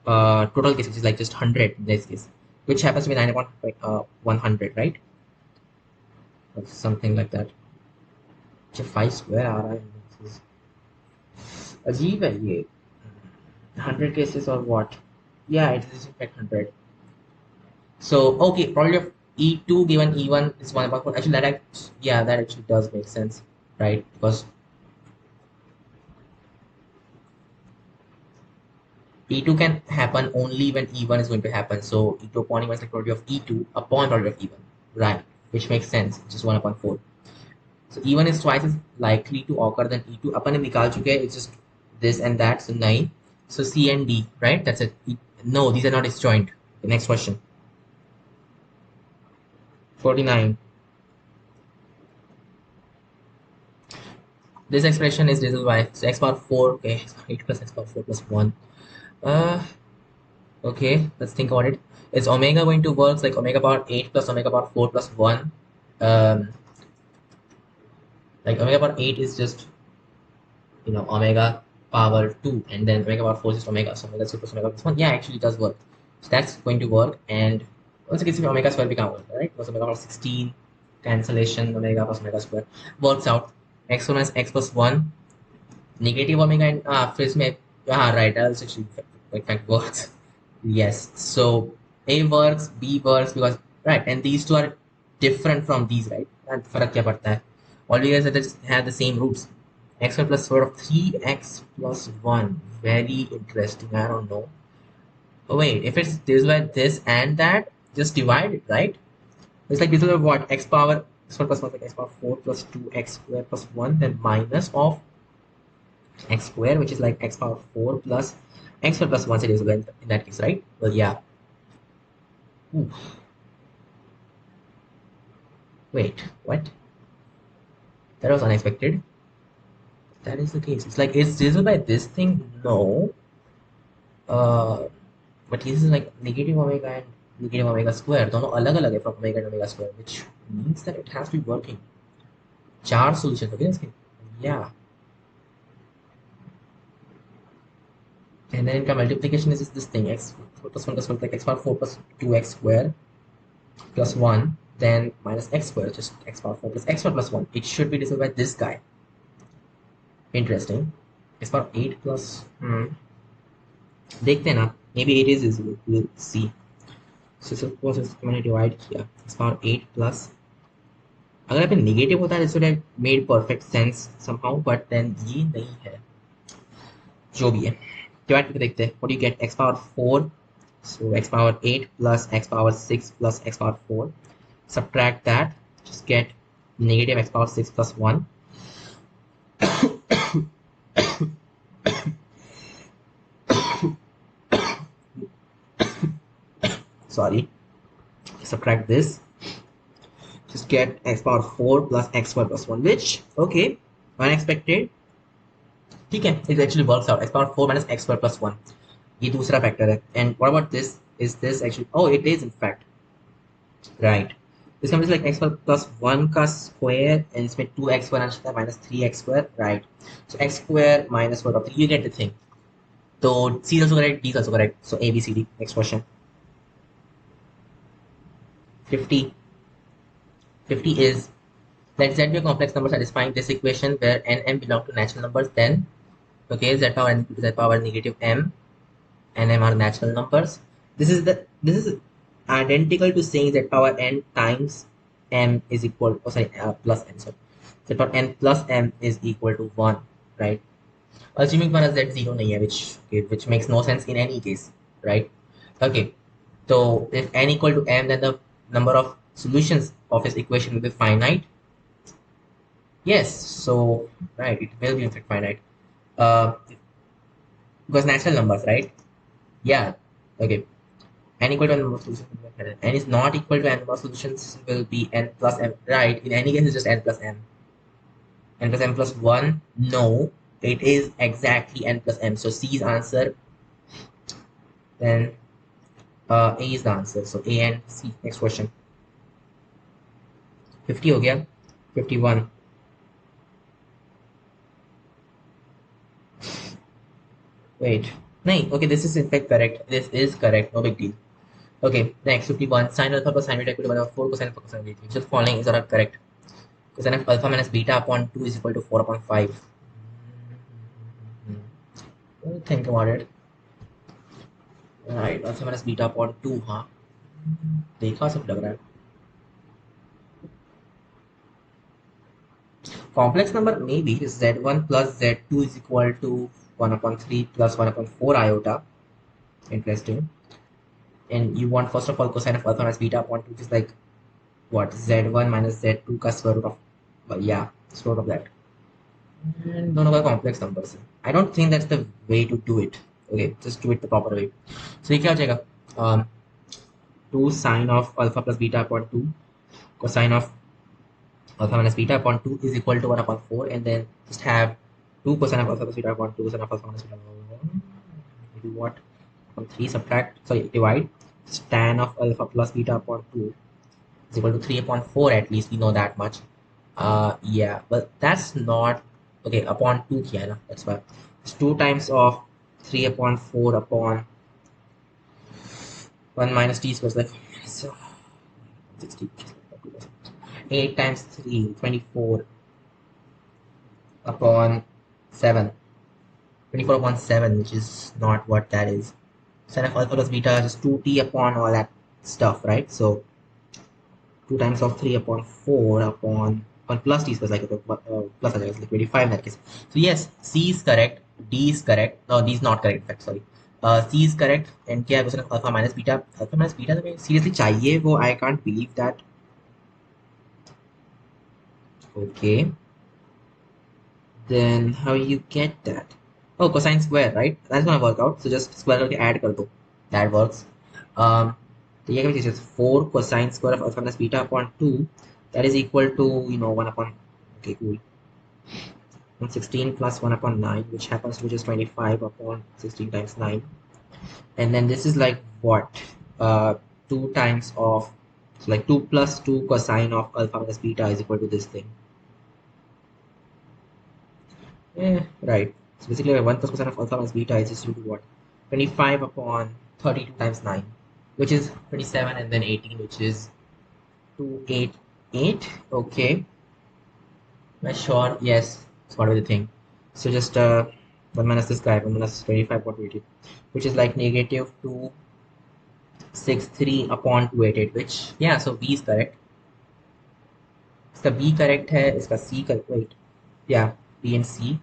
total case, which is like just 100 in this case, which happens to be 9 upon 100, right? Or something like that. जब 5 square आ रहा है, अजीब है ये. 100 cases or what? Yeah, it is in fact 100. So okay, probably of E2 given E1 is 1 upon 4. Actually, yeah, that actually does make sense, right? Because E2 can happen only when E1 is going to happen. So E2 upon E1 is the probability of E2 upon probability of E1, right? Which makes sense, which is 1 upon 4. So E1 is twice as likely to occur than E2. अपन ने निकाल चुके हैं, it's just this and that, so 9. So C and D, right? That's it. No, these are not disjoint. The next question. 49. This expression is reduced by, so x power 4, okay, 8 plus x power 4 plus 1. Okay, let's think about it. Is omega going to work like omega power 8 plus omega power 4 plus 1? Like omega power 8 is just, omega power 2, and then omega power 4 is just omega, so omega 2 plus omega plus 1. Yeah, actually it does work. So that's going to work, and also gets me omega square become right? Because omega power 16, cancellation, omega plus omega square works out. X1 minus x plus 1, negative omega, and फिर इसमें, right, that actually in fact works. Yes, so A works, B works, because right, and these two are different from these, right? And फर्क क्या पड़ता है? All you guys have the same roots. X1 plus square of 3x plus 1. Very interesting. I don't know. Oh wait, if it's this way, this and that, just divide it, right? It's like this is what? X power x1 plus 1 like x power 4 plus 2x square plus 1, then minus of x square, which is like x power 4 plus x square plus 1 series in that case, right? Well, yeah. Ooh. Wait, what? That was unexpected. That is the case. It's like, is this by this thing? No. But this is like negative omega and negative omega square. दोनों अलग अलग है from omega and omega square, which means that it has to be working. 4 solutions okay इसके? Yeah. And then इनका multiplication is this thing, x plus 1 plus 1 like x power 4 plus 2x square plus 1, then minus x square, just x power 4 plus x square plus 1. It should be divided by this guy. Interesting. X power 8 plus देखते हैं ना, maybe it is visible. We'll see. So suppose इसको मैंने divide किया, x power 8 plus, अगर यहाँ पे negative होता है this would have made perfect sense somehow, but then ये नहीं है. जो भी है, डिवाइड करके देखते हैं. What do you get? X power 4, so x power 8 plus x power 6 plus x power 4. Subtract that, just get negative x power 6 plus 1. Sorry, subtract this, just get x power 4 plus x square plus 1, which, okay, unexpected. ठीक है, it actually works out. X power 4 minus x square plus 1, ये दूसरा factor है. And what about this? Is this actually, oh it is in fact, right, this comes like x square plus 1 का square, and इसमें 2x square आता है minus 3x square, right? So x square minus 4 of 3, you get the thing. So C is also correct, D is also correct. So A, B, C, D. Next question. 50. 50 is, let Z be a complex number satisfying this equation where n m belong to natural numbers, then okay, z power n to z power negative m and m are natural numbers. This is identical to saying z power n times m is equal, oh sorry, plus n, sorry, z power n plus m is equal to 1, right? Assuming हमारा z 0 नहीं है, which makes no sense in any case, right? Okay, so if n equal to m, then the number of solutions of his equation will be finite. Yes, so right, it will be in fact finite, because natural numbers, right? Yeah, okay. n equal to n number of solutions, n is not equal to n number of solutions will be n plus m, right? In any case, it's just n plus m. N plus m plus 1, no, it is exactly n plus m. So C is answer, then A is the answer. So A and C. Next question. 50 हो गया, 51. Wait, nahi, okay, this is in fact correct. This is correct, no big deal. Okay, next 51. Sine alpha plus sine beta equal to 1 over 4 cosine alpha cosine beta. Which of the following is not correct? Cosine of alpha minus beta upon 2 is equal to 4 upon 5. Think about it. Right, alpha minus beta upon 2, हाँ देखा सब लग रहा है. Complex number maybe z1 plus z2 is equal to 1 upon 3 plus 1 upon 4 iota. Interesting. And you want first of all cosine of alpha minus beta upon 2, which is like what, z1 minus z2 का square root of, yeah, square root of that. And दोनों का complex numbers है. I don't think that's the way to do it. Okay, just do it the proper way. So ये क्या हो जाएगा? 2 sine of alpha plus beta upon 2 cosine of alpha minus beta upon 2 is equal to 1 upon 4, and then just have 2 cosine of alpha plus beta upon 2 cosine of alpha minus beta upon 1. Do what? Upon 3 subtract, sorry, divide tan of alpha plus beta upon 2 is equal to 3 upon 4, at least we know that much. Yeah, but that's not, okay, upon 2 kiya hai na, that's why. It's 2 times of 3 upon 4 upon 1 minus t squared, like so 60, 8 times 3, 24 upon 7. 24 upon 7, which is not what that is. Sine of alpha plus beta is just 2t upon all that stuff, right? So 2 times of 3 upon 4 upon 1 plus t squared, like plus is like 25 in that case. So yes, C is correct, D is correct. No, D is not correct, in fact, sorry. C is correct, and क्या है question alpha minus beta? Alpha minus beta तो मैं seriously चाहिए वो, I can't believe that. Okay, then how you get that? Oh, cosine square, right? That's gonna work out. So just square करके add कर दो. That works. तो ये क्या चीज़ है? 4 cosine square of alpha minus beta upon 2, that is equal to, you know, 1 upon, okay, cool. 16 plus 1 upon 9, which happens to be just 25 upon 16 times 9. And then this is like what? 2 times of, so like 2 plus 2 cosine of alpha minus beta is equal to this thing. Yeah, right. So basically 1 plus cosine of alpha minus beta is just equal to what? 25 upon 32 times 9, which is 27, and then 18, which is 288. Okay. Am I sure? Yes, it's gotta be the thing. So just 1 minus this guy, 1 minus 25.80, which is like negative 263 upon 288, which, yeah, so B is correct. इसका B correct है, इसका C correct, wait, yeah, B and C.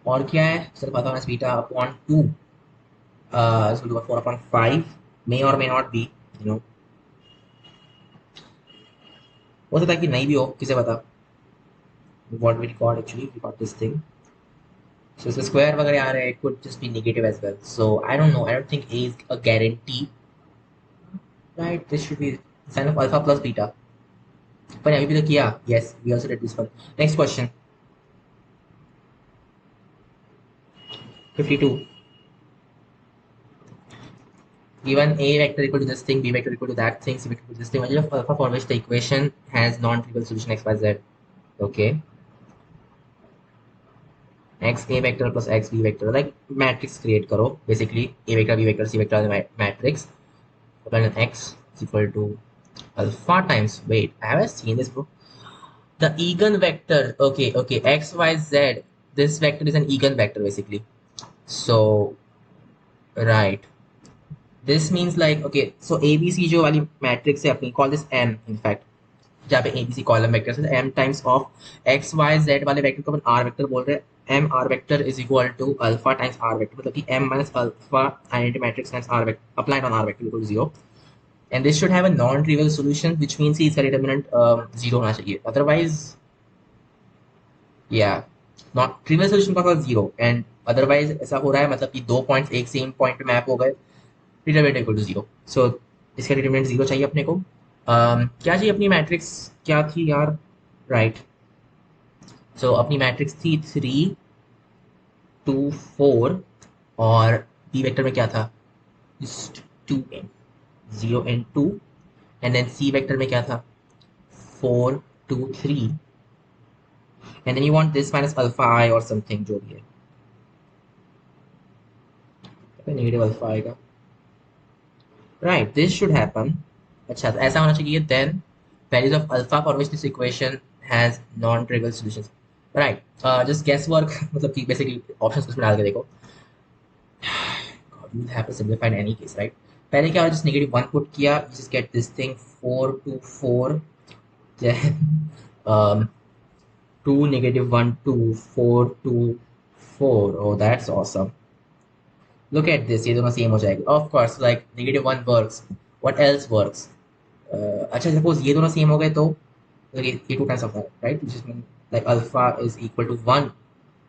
और क्या है? सिर्फ alpha minus beta upon 2, इसको लूँगा 4 upon 5, may or may not be, you know. हो सकता है कि नहीं भी हो, किसे पता. What we got actually, we got this thing. So it's a square वगैरह आ रहा है, it could just be negative as well. So I don't know, I don't think A is a guarantee. Right, this should be sine of alpha plus beta. But अभी भी तो किया. Yes, we also did this one. Next question. 52. Given A vector equal to this thing, B vector equal to that thing, C vector equal to this thing, value of alpha for which the equation has non-trivial solution x by z. Okay. X A vector plus X B vector, like matrix create करो. Basically A vector B vector C vector are the matrix. Then X is equal to alpha times, wait, I haven't seen this, bro. The eigenvector, okay, X Y Z, this vector is an eigenvector basically. So right, this means like, okay, so ABC जो वाली matrix है अपनी, call this M in fact, जहाँ पे ABC column vector है, M times of X Y Z वाले vector को अपन R vector बोल रहे हैं. M R vector is equal to alpha times R vector, मतलब कि M minus alpha identity matrix times R vector applied on R vector equal to 0. And this should have a non-trivial solution, which means इसका determinant 0 होना चाहिए. Otherwise, yeah, not trivial solution का 0, and otherwise ऐसा हो रहा है मतलब कि 2 पॉइंट्स एक सेम पॉइंट पे मैप हो गए, डिटरमिनेंट इक्वल टू जीरो। सो इसका डिटरमिनेंट जीरो चाहिए अपने को। क्या चाहिए अपनी मैट्रिक्स, क्या थी यार, राइट। सो अपनी मैट्रिक्स थी 3 2 4, और बी वेक्टर में क्या था, 2n, 0 and 2, and then C vector में क्या था, 4 2 3, and then you want this minus alpha I और समथिंग जो भी है, नेगेटिव अल्फा आएगा, राइट, दिस शुड हैपन। अच्छा, तो ऐसा होना चाहिए, then values of alpha for which this equation has non trivial solutions, right. Just guess work, मतलब कि बेसिकली ऑप्शंस उसमें डाल के देखो, you will have to simplify in any case, right? पहले क्या होगा, just -1 put किया, you just get this thing 4 2 4, then 2 -1 2 4 2 4, oh that's awesome, look at this, ये दोनों सेम हो जाएगी, of course, like -1 works, what else works, अच्छा suppose ये दोनों सेम हो गए तो like ये 2 times of that, right, which is like alpha is equal to 1,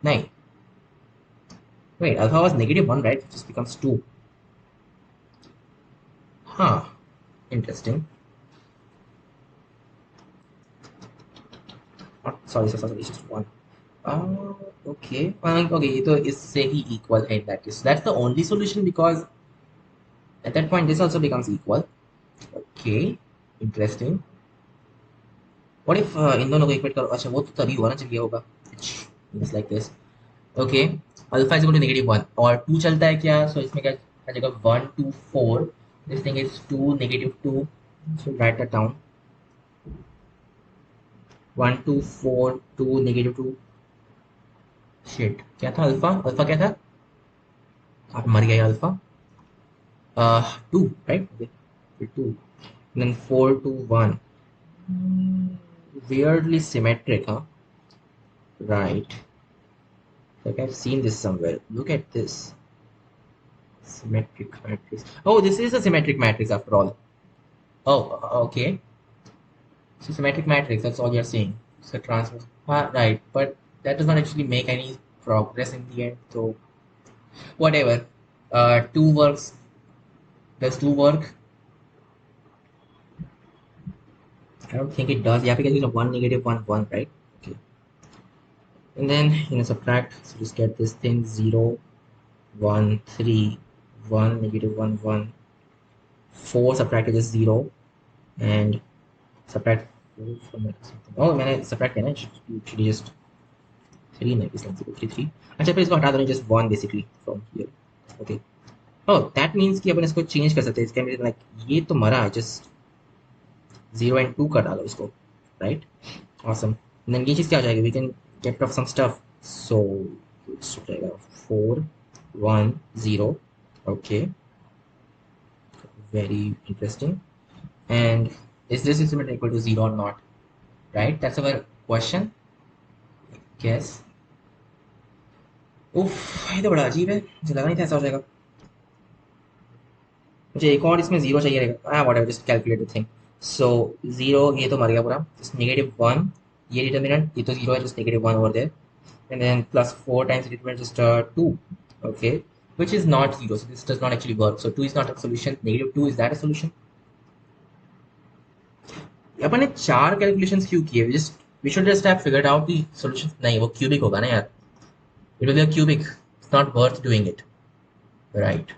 नहीं, wait, alpha was -1, right, it just becomes 2, huh, interesting. Sorry, it's just one. Oh, okay. Okay, ये तो इससे ही equal है in that case. That's the only solution because at that point this also becomes equal. Okay, interesting. What if इन दोनों को equate करो? अच्छा, वो तो तभी हुआ ना जब ये होगा. It's like this. Okay, alpha is equal to -1 और 2 चलता है क्या? So इसमें क्या आ जाएगा, 1 2 4. This thing is 2 -2. So write that down. 1 2 4 2 -2. Shit, क्या था अल्फा? अल्फा क्या था? आप मर गया alpha. 2, right? Okay. 2. And then 4 2 1. Weirdly symmetric, huh? Right. Like I've seen this somewhere. Look at this. Symmetric matrix. Oh, this is a symmetric matrix after all. Oh, okay. So symmetric matrix, that's all you're saying. So transpose. Right. But that does not actually make any progress in the end. So whatever. 2 works. Does 2 work? I don't think it does. Yeah, because it's a 1 -1 1, right? Okay. And then subtract, so just get this thing 0 1 3 1 -1 1 4, subtracted is 0, and subtract 4 from it, something. Oh, मैंने subtract किया ना, actually just 3 नहीं, इसलिए 0 3 3. अच्छा, फिर इसको हटा दो, just 1 basically from here. Okay. Oh, that means कि अपन इसको change कर सकते हैं, इसका मतलब like ये तो मरा है, just 0 and 2 कर डालो इसको, right? Awesome. And then ये चीज़ क्या हो जाएगी, we can get rid of some stuff, so it's हो जाएगा 4 1 0. Okay, very interesting. And is this instrument equal to 0 or not, right? That's our question, I guess. उफ, ये तो बड़ा अजीब है, मुझे लगा नहीं था ऐसा हो जाएगा. मुझे एक और इसमें 0 चाहिए रहेगा. Whatever, just calculate the thing. So 0, ये तो मर गया पूरा, just -1, ये डिटर्मिनेंट, ये तो 0 है, just -1 over there, and then plus 4 times the determinant just 2. Okay, which is not 0, so this does not actually work. So 2 is not a solution. -2, is that a solution? अपन ने 4 calculations क्यों किए? We should just have figured out the solution. नहीं, वो cubic होगा ना यार, it will be a cubic, it's not worth doing it, right?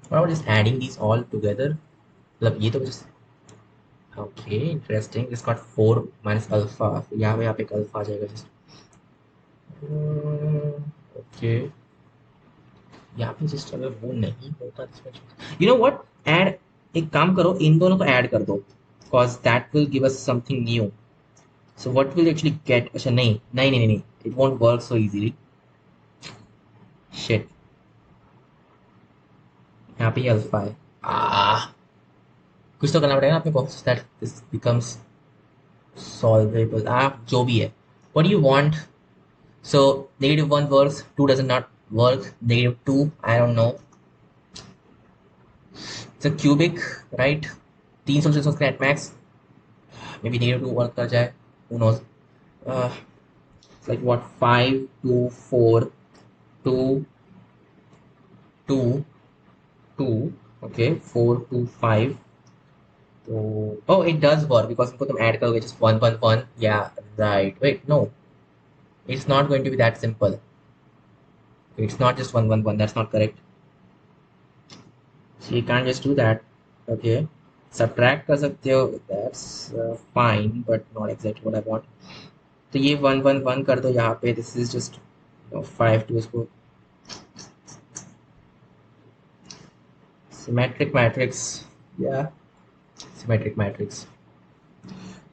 What about just adding these all together? मतलब ये तो just, okay, interesting, just got 4 minus alpha, यहाँ पे एक अल्फा आ जाएगा just. Okay, यहाँ पे जस्ट अगर वो नहीं होता, यू नो व्हाट, ऐड, एक काम करो, इन दोनों को ऐड कर दो, because that will give us something new. So what will actually get, अच्छा नहीं, it won't work so easily. Shit, यहाँ पे अल्फा है. कुछ तो करना पड़ेगा आपने को, दैट दिस बिकम्स सॉल्वेबल. जो भी है, what do you want? So -1 works, 2 doesn't not work, -2 I don't know. It's a cubic, right? 3 solutions के नेट मैक्स, maybe -2 वर्क कर जाए, who knows. uh, it's like what, 5 2 4 2 2 2 okay 4 2 5 so oh it does work because इनको तुम add करोगे just 1 1 1 yeah right wait no it's not going to be that simple it's not just 1 1 1 that's not correct so you can't just do that okay subtract कर सकते हो that's fine but not exactly what I want तो ये 1 1 1 कर दो यहाँ पे this is just 5 to इसको symmetric matrix yeah symmetric matrix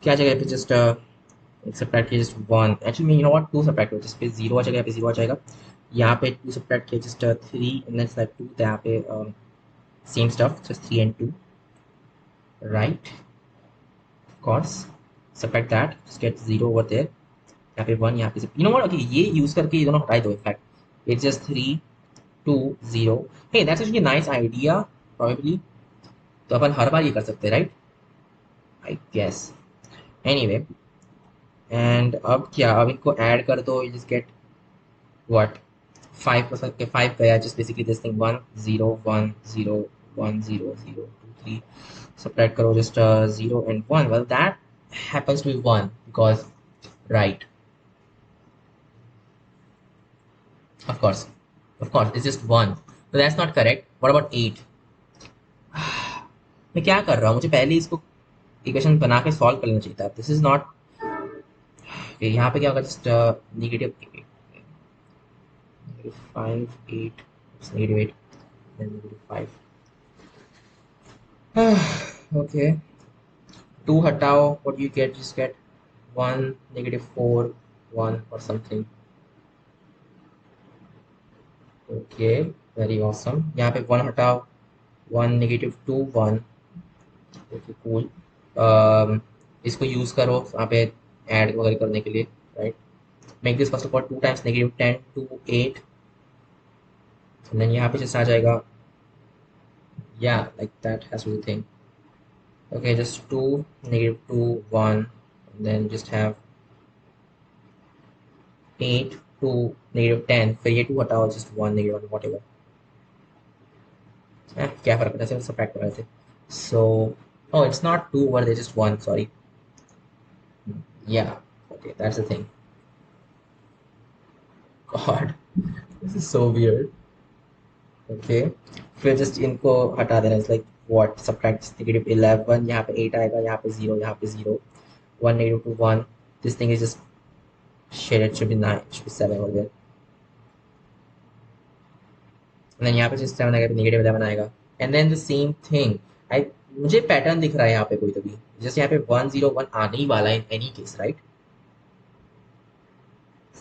क्या जगह पे just सब्ट्रैक्ट किया just 1 actually you know what 2 subtract हो जिस पे 0 आ जाएगा यहाँ पे 0 आ जाएगा यहाँ पे 2 सब्ट्रैक्ट किया जस्ट 3 एंड देन लाइक 2 तो यहाँ पे same stuff just 3 and 2 right of course subtract that just get 0 over there यहाँ पे 1 यहाँ पे you know what okay ये यूज करके ये दोनों हटा दो in fact it's just 3 2 0 hey that's actually a nice idea probably तो अपन हर बार ये कर सकते हैं right I guess anyway and अब क्या अब इनको ऐड कर दो यू जस्ट गेट व्हाट 5 गया just basically this thing 1 0 1 0 1 0 0 2 3 subtract करो just 0 and 1 well that happens to be 1 because right of course it's just 1 but that's not correct what about 8 मैं क्या कर रहा हूँ मुझे पहले इसको इक्वेशन बना के सॉल्व कर लेना चाहिए था दिस इज नॉट यहाँ पे क्या होगा just negative 5 8 it's negative 8 then negative 5 okay 2 हटाओ what do you get just get 1 negative 4 1 or something okay very awesome यहाँ पे 1 हटाओ 1 negative 2 1 okay cool इसको यूज करो यहाँ पे ऐड वगैरह करने के लिए right make this first of all 2 times negative 10 to 8 and then यहाँ पे just आ जाएगा yeah like that has to be the thing okay just 2 negative 2 1 and then just have 8 to negative 10 फिर ये 2 हटाओ just 1 negative 1 whatever क्या फर्क पड़ता है सिर्फ सब्ट्रैक्ट कर रहे थे so oh it's not 2 over there just 1 sorry yeah okay that's the thing god this is so weird okay फिर just इनको हटा देना it's like what subtract negative 11 यहाँ पे 8 आएगा यहाँ पे 0 यहाँ पे 0 1 negative 2 1 this thing is just shit it should be 9 it should be 7 over there and then यहाँ पे just 7 आएगा negative 11 आएगा and then the same thing I मुझे पैटर्न दिख रहा है यहाँ पे कोई तो भी जैसे यहाँ पे 1 0 1 आने ही वाला है in any case right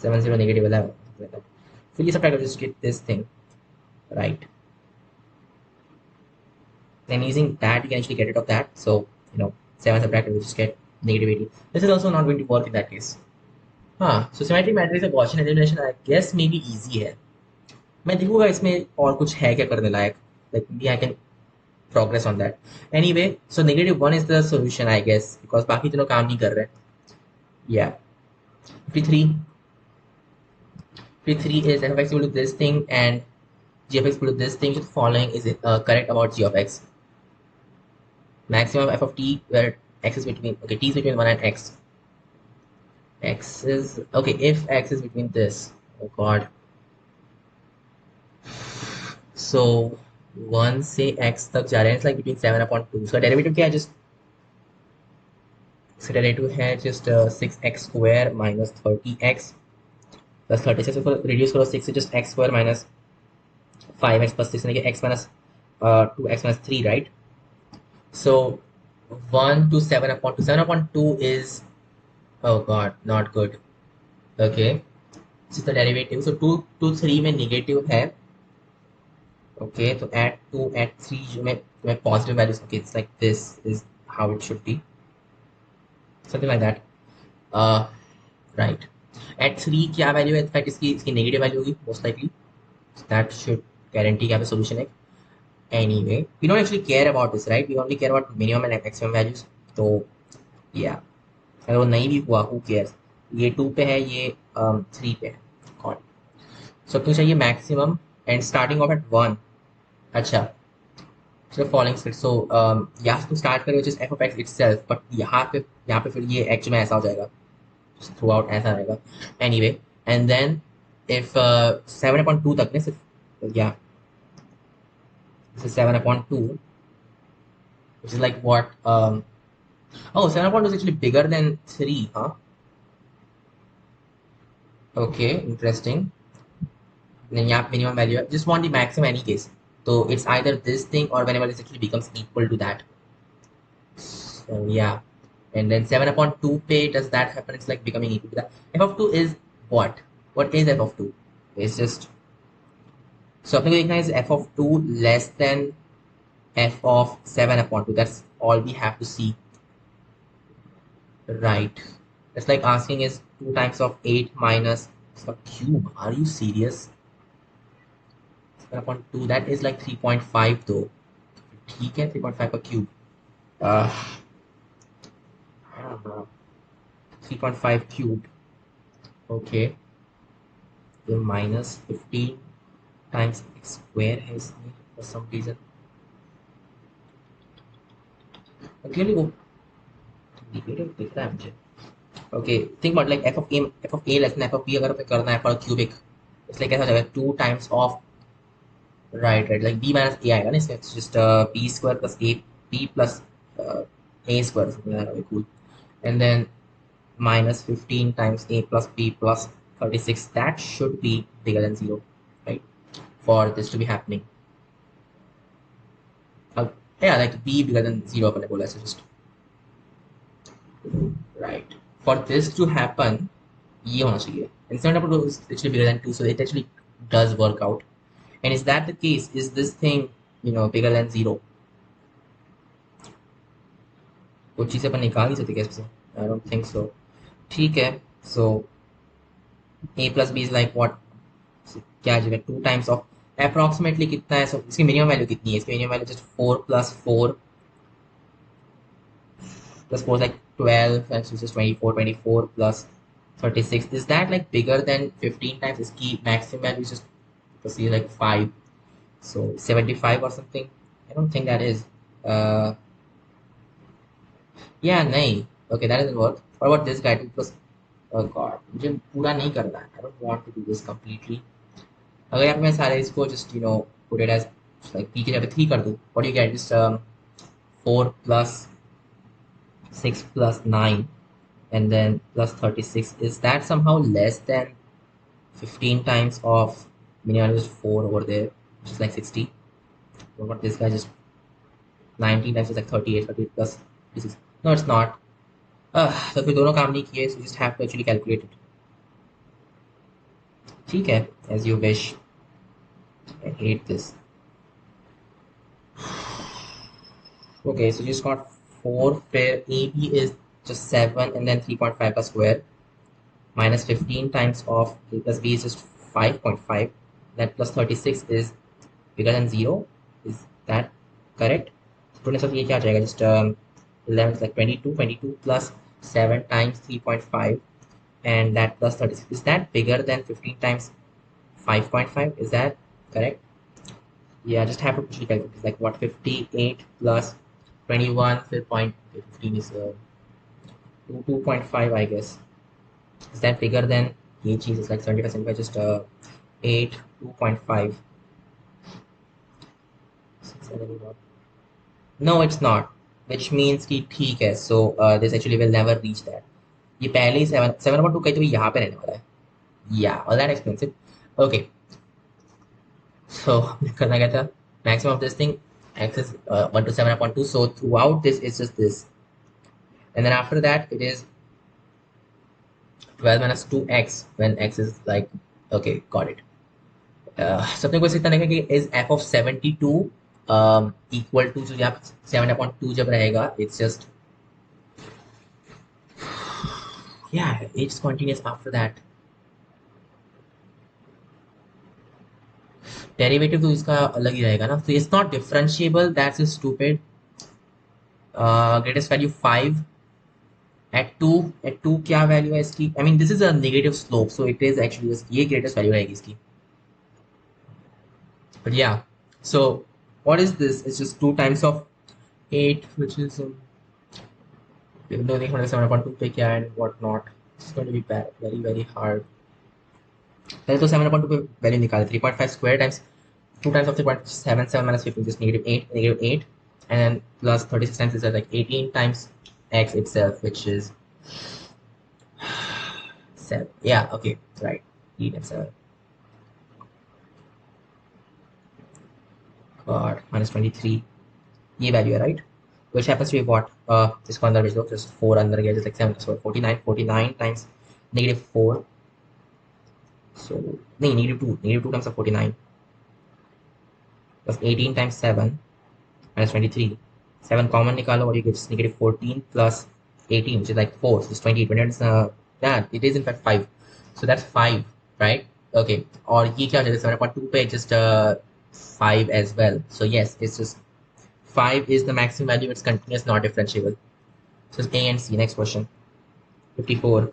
7 0 negative 11 फिर ये subtract just get this thing right then using that you can actually get rid of that so you know 7 subtract will just get negative 80 this is also not going to work in that case हाँ so symmetric matrix of Gaussian elimination I guess maybe easy है मैं देखूंगा इसमें और कुछ है क्या करने लायक like maybe I can progress on that anyway so negative 1 is the solution I guess because बाकी तीनों काम नहीं कर रहे yeah 53 53 is f of x equal to this thing and g of x equal to this thing so the following is correct about g of x maximum f of t where x is between okay t is between 1 and x x is okay if x is between this oh god so 1 से x तक जा रहे हैं it's like between 7 upon 2 so derivative क्या है just इसका derivative है just 6x square minus 30x plus 36 को reduce करो 6 से just x square minus 5x plus 6 यानी कि x minus 2x minus 3 right so 1 to 7 upon 2 7 upon 2 is oh god not good okay this is the derivative so 2 to 3 में negative है okay so at 2 at 3 में positive values okay it's like this is how it should be something like that right at 3 क्या value है in fact इसकी negative value होगी most likely that should guarantee क्या solution है anyway we don't actually care about this right we only care about minimum and maximum values तो yeah अगर वो नहीं भी हुआ who cares ये 2 पे है ये 3 पे है गॉड so क्यों चाहिए maximum and starting of at 1 अच्छा, so falling split. So यहाँ to start करें which is f of x itself, but यहाँ पे फिर ये एक्चुअल में ऐसा हो जाएगा, थ्रू आउट ऐसा रहेगा. Anyway, and then if 7/2 तक ने सिर्फ yeah, this is 7/2, which is like what oh 7/2 is actually bigger than 3, huh? Okay, interesting. Then yeah, minimum value. Just want the maximum in any case. So it's either this thing or whenever this actually becomes equal to that. So yeah. And then 7/2 pay, does that happen? It's like becoming equal to that. F of 2 is what? What is f of 2? It's just, so अपने को देखना is f of 2 less than f of 7/2. That's all we have to see. Right. It's like asking is 2 times of 8 minus a cube. Are you serious? 7/2, that is like 3.5 though. ठीक है, 3.5 का cube. Uh, I don't know. 3.5 cubed. Okay. The minus 15 times x square है इसमें for some reason. Clearly वो negative दिख रहा है मुझे. Okay, think about like f of a less than f of b अगर हमें करना है for a cubic. इसलिए कैसा हो जाएगा 2 times of right like b minus a आएगा ना इसमें. It's just b square plus a b plus a square something like that. Cool. And then minus 15 times a plus b plus 36, that should be bigger than 0, right, for this to be happening. Yeah, like b bigger than 0 अपने बोला ऐसे just right. For this to happen, ये होना चाहिए, and 7/2 is actually bigger than 2, so it actually does work out. And is that the case? Is this thing, bigger than 0? कुछ चीज़ अपन निकाल ही सकते क्या इसमें? I don't think so. ठीक है, so a plus b is like what? क्या जगह 2 times of approximately कितना है? So इसकी मिनिमम वैल्यू कितनी है? इसकी minimum value just 4 plus 4 plus 4 is like 12, and so it's just 24 plus 36. Is that like bigger than 15 times? Iski maximum value is just like 5, so 75 or something. I don't think that is. Yeah, nahi. Okay, that doesn't work. What about this guy? 2 plus, oh god, मुझे पूरा नहीं करना है. I don't want to do this completely. अगर यहाँ पे मैं सारे इसको just put it as like p के जगह 3 कर दूँ, what do you get? Just 4 plus 6 plus 9 and then plus 36. Is that somehow less than 15 times of minimum is 4 over there, which is like 60? What about this guy? Just 19 times is like 38 plus 36. No, it's not. तो फिर दोनों काम नहीं किए, so you just have to actually calculate it. ठीक है, as you wish. I hate this. Okay, so you just got 4, where AB is just 7 and then 3.5 का square minus 15 times of a plus b is just 5.5. That plus 36 is bigger than 0. Is that correct? So ये क्या हो जाएगा? Just 11 is like 22 plus 7 times 3.5 and that plus 36. Is that bigger than 15 times 5.5? Is that correct? Yeah, just have to quickly calculate. It's like what, 58 plus 21, 15 is 2.5, I guess. Is that bigger than ye cheese? Is like 75, just 8, 2.5. No, it's not. Which means कि ठीक है. So this actually will never reach that. ये पहले ही 7/2 कहीं तो भी यहाँ पे रहने वाला है. Yeah, all that expensive. Okay. So करना क्या था? Maximum of this thing, x is 1 to 7/2. So throughout this, it's just this. And then after that, it is 12 minus 2x when x is like, okay, got it. So अपने को इतना लिखा कि is f of 72 equal to, जो यहाँ 7/2 जब रहेगा, it's just, yeah, it's continuous after that. Derivative तो इसका अलग ही रहेगा ना, तो it's not differentiable. That's is stupid. Greatest value 5 at 2 क्या वैल्यू है इसकी? I mean this is a negative slope, so it is actually ये ग्रेटेस्ट वैल्यू रहेगी इसकी. बट या, सो What is this? It's just 2 times of 8, which is learning 7/2 पे क्या and what not. It's going to be bad, very very hard. पहले तो 7/2 पे value निकाले 3.5 square times 2 times of 3.7, 7 minus 15 is negative 8, and then plus 36 times is like 18 times x itself, which is 7. Yeah, okay, right. 8 and 7. God, minus 23. ये value है, right? Which happens to be what? इसको अंदर भेज दो, just 4 अंदर गया, just like 7, so 49 times negative 4. So, नहीं, negative 2 times of 49 plus 18 times 7 minus 23. 7 common निकालो और you get negative 14 plus 18, which is like 4, so it's 28. When it's, yeah, it is in fact 5. So that's 5, right? Okay. और ये क्या हो जाएगा 7/2 पे just 5 as well. So yes, it's just 5 is the maximum value. It's continuous, not differentiable. So it's A and C. Next question. 54.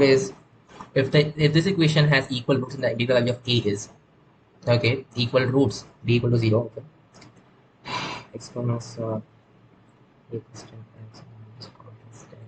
Is if this equation has equal roots and the integral value of A is okay, equal roots, B equal to 0. Okay. X minus A constant X minus constant.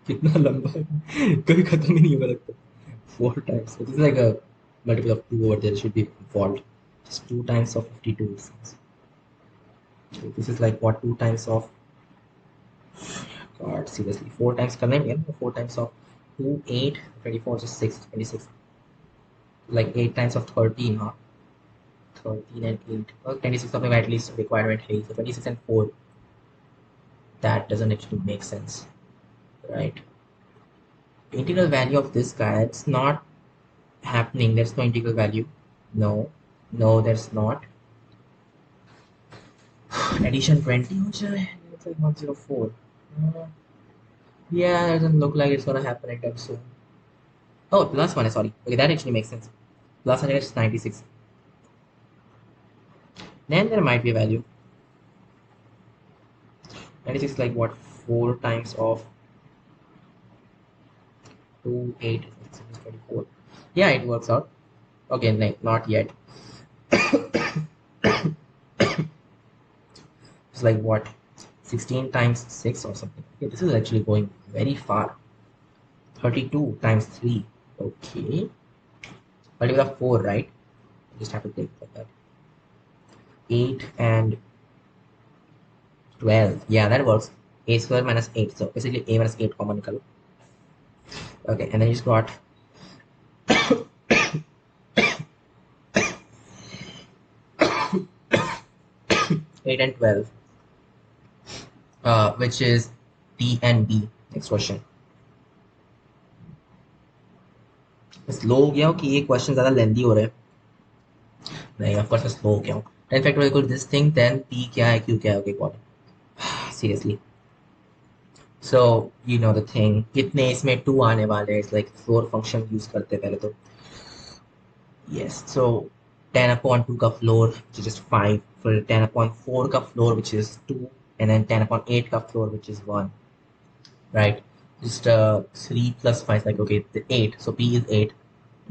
कितना लंबा है कभी खत्म ही नहीं होगा लगता 4 times. So this is like a multiple of 2 over there. It should be involved. Just 2 times of 52. So this is like what 2 times of God seriously 4 times करने में 4 times of 2 8 24 just 6 26 like 8 times of 13 huh 13 and 8 well 26 something at least requirement है so 26 and 4 that doesn't actually make sense right integral value of this guy it's not happening there's no integral value no there's not addition 20 हो जाए it's like 104 yeah it doesn't look like it's gonna happen anytime soon oh plus 1 sorry okay that actually makes sense plus 1 is 96 then there might be a value 96 like what 4 times of 2 8 6 24 yeah it works out okay no, not yet it's like what 16 times 6 or something okay this is actually going very far 32 times 3 okay but with a 4 right you just have to take like that 8 and 12 yeah that works a square minus 8 so basically a minus 8 common color okay and then you just got 8 and 12 which is D and B next question slow हो गया हो कि ये question ज्यादा लेंदी हो रहे हैं नहीं ऑफ कोर्स स्लो हो गया हूँ 10 factorial equal this thing then p क्या है q क्या है okay got seriously so you know the thing कितने इसमें 2 आने वाले हैं it's like floor function use करते हैं पहले तो yes so 10 upon 2 का floor which is just 5 फिर 10 upon 4 का floor which is 2 and then 10 upon 8 का floor which is 1 right just 3 plus 5 like okay the 8 so p is 8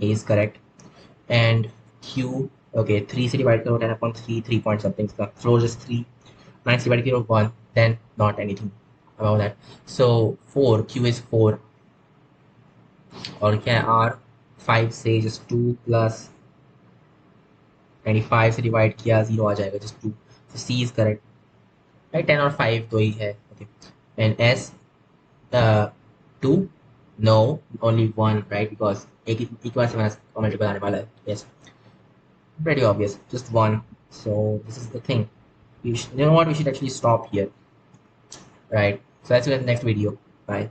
a is correct and q okay 3 से divide करो 10 upon 3 3 point something का floor is 3 9 से divide करो 1 then not anything about that so 4 q is 4 और क्या है r 5 से just 2 plus 25 से divide किया 0 आ जाएगा just 2 so c is correct right 10 और 5 तो ही है okay and s 2 no only 1 right because एक इक्वल से माइनस मल्टीपल आने वाला है yes pretty obvious just 1 so this is the thing you know what we should actually stop here right so that's in the next video bye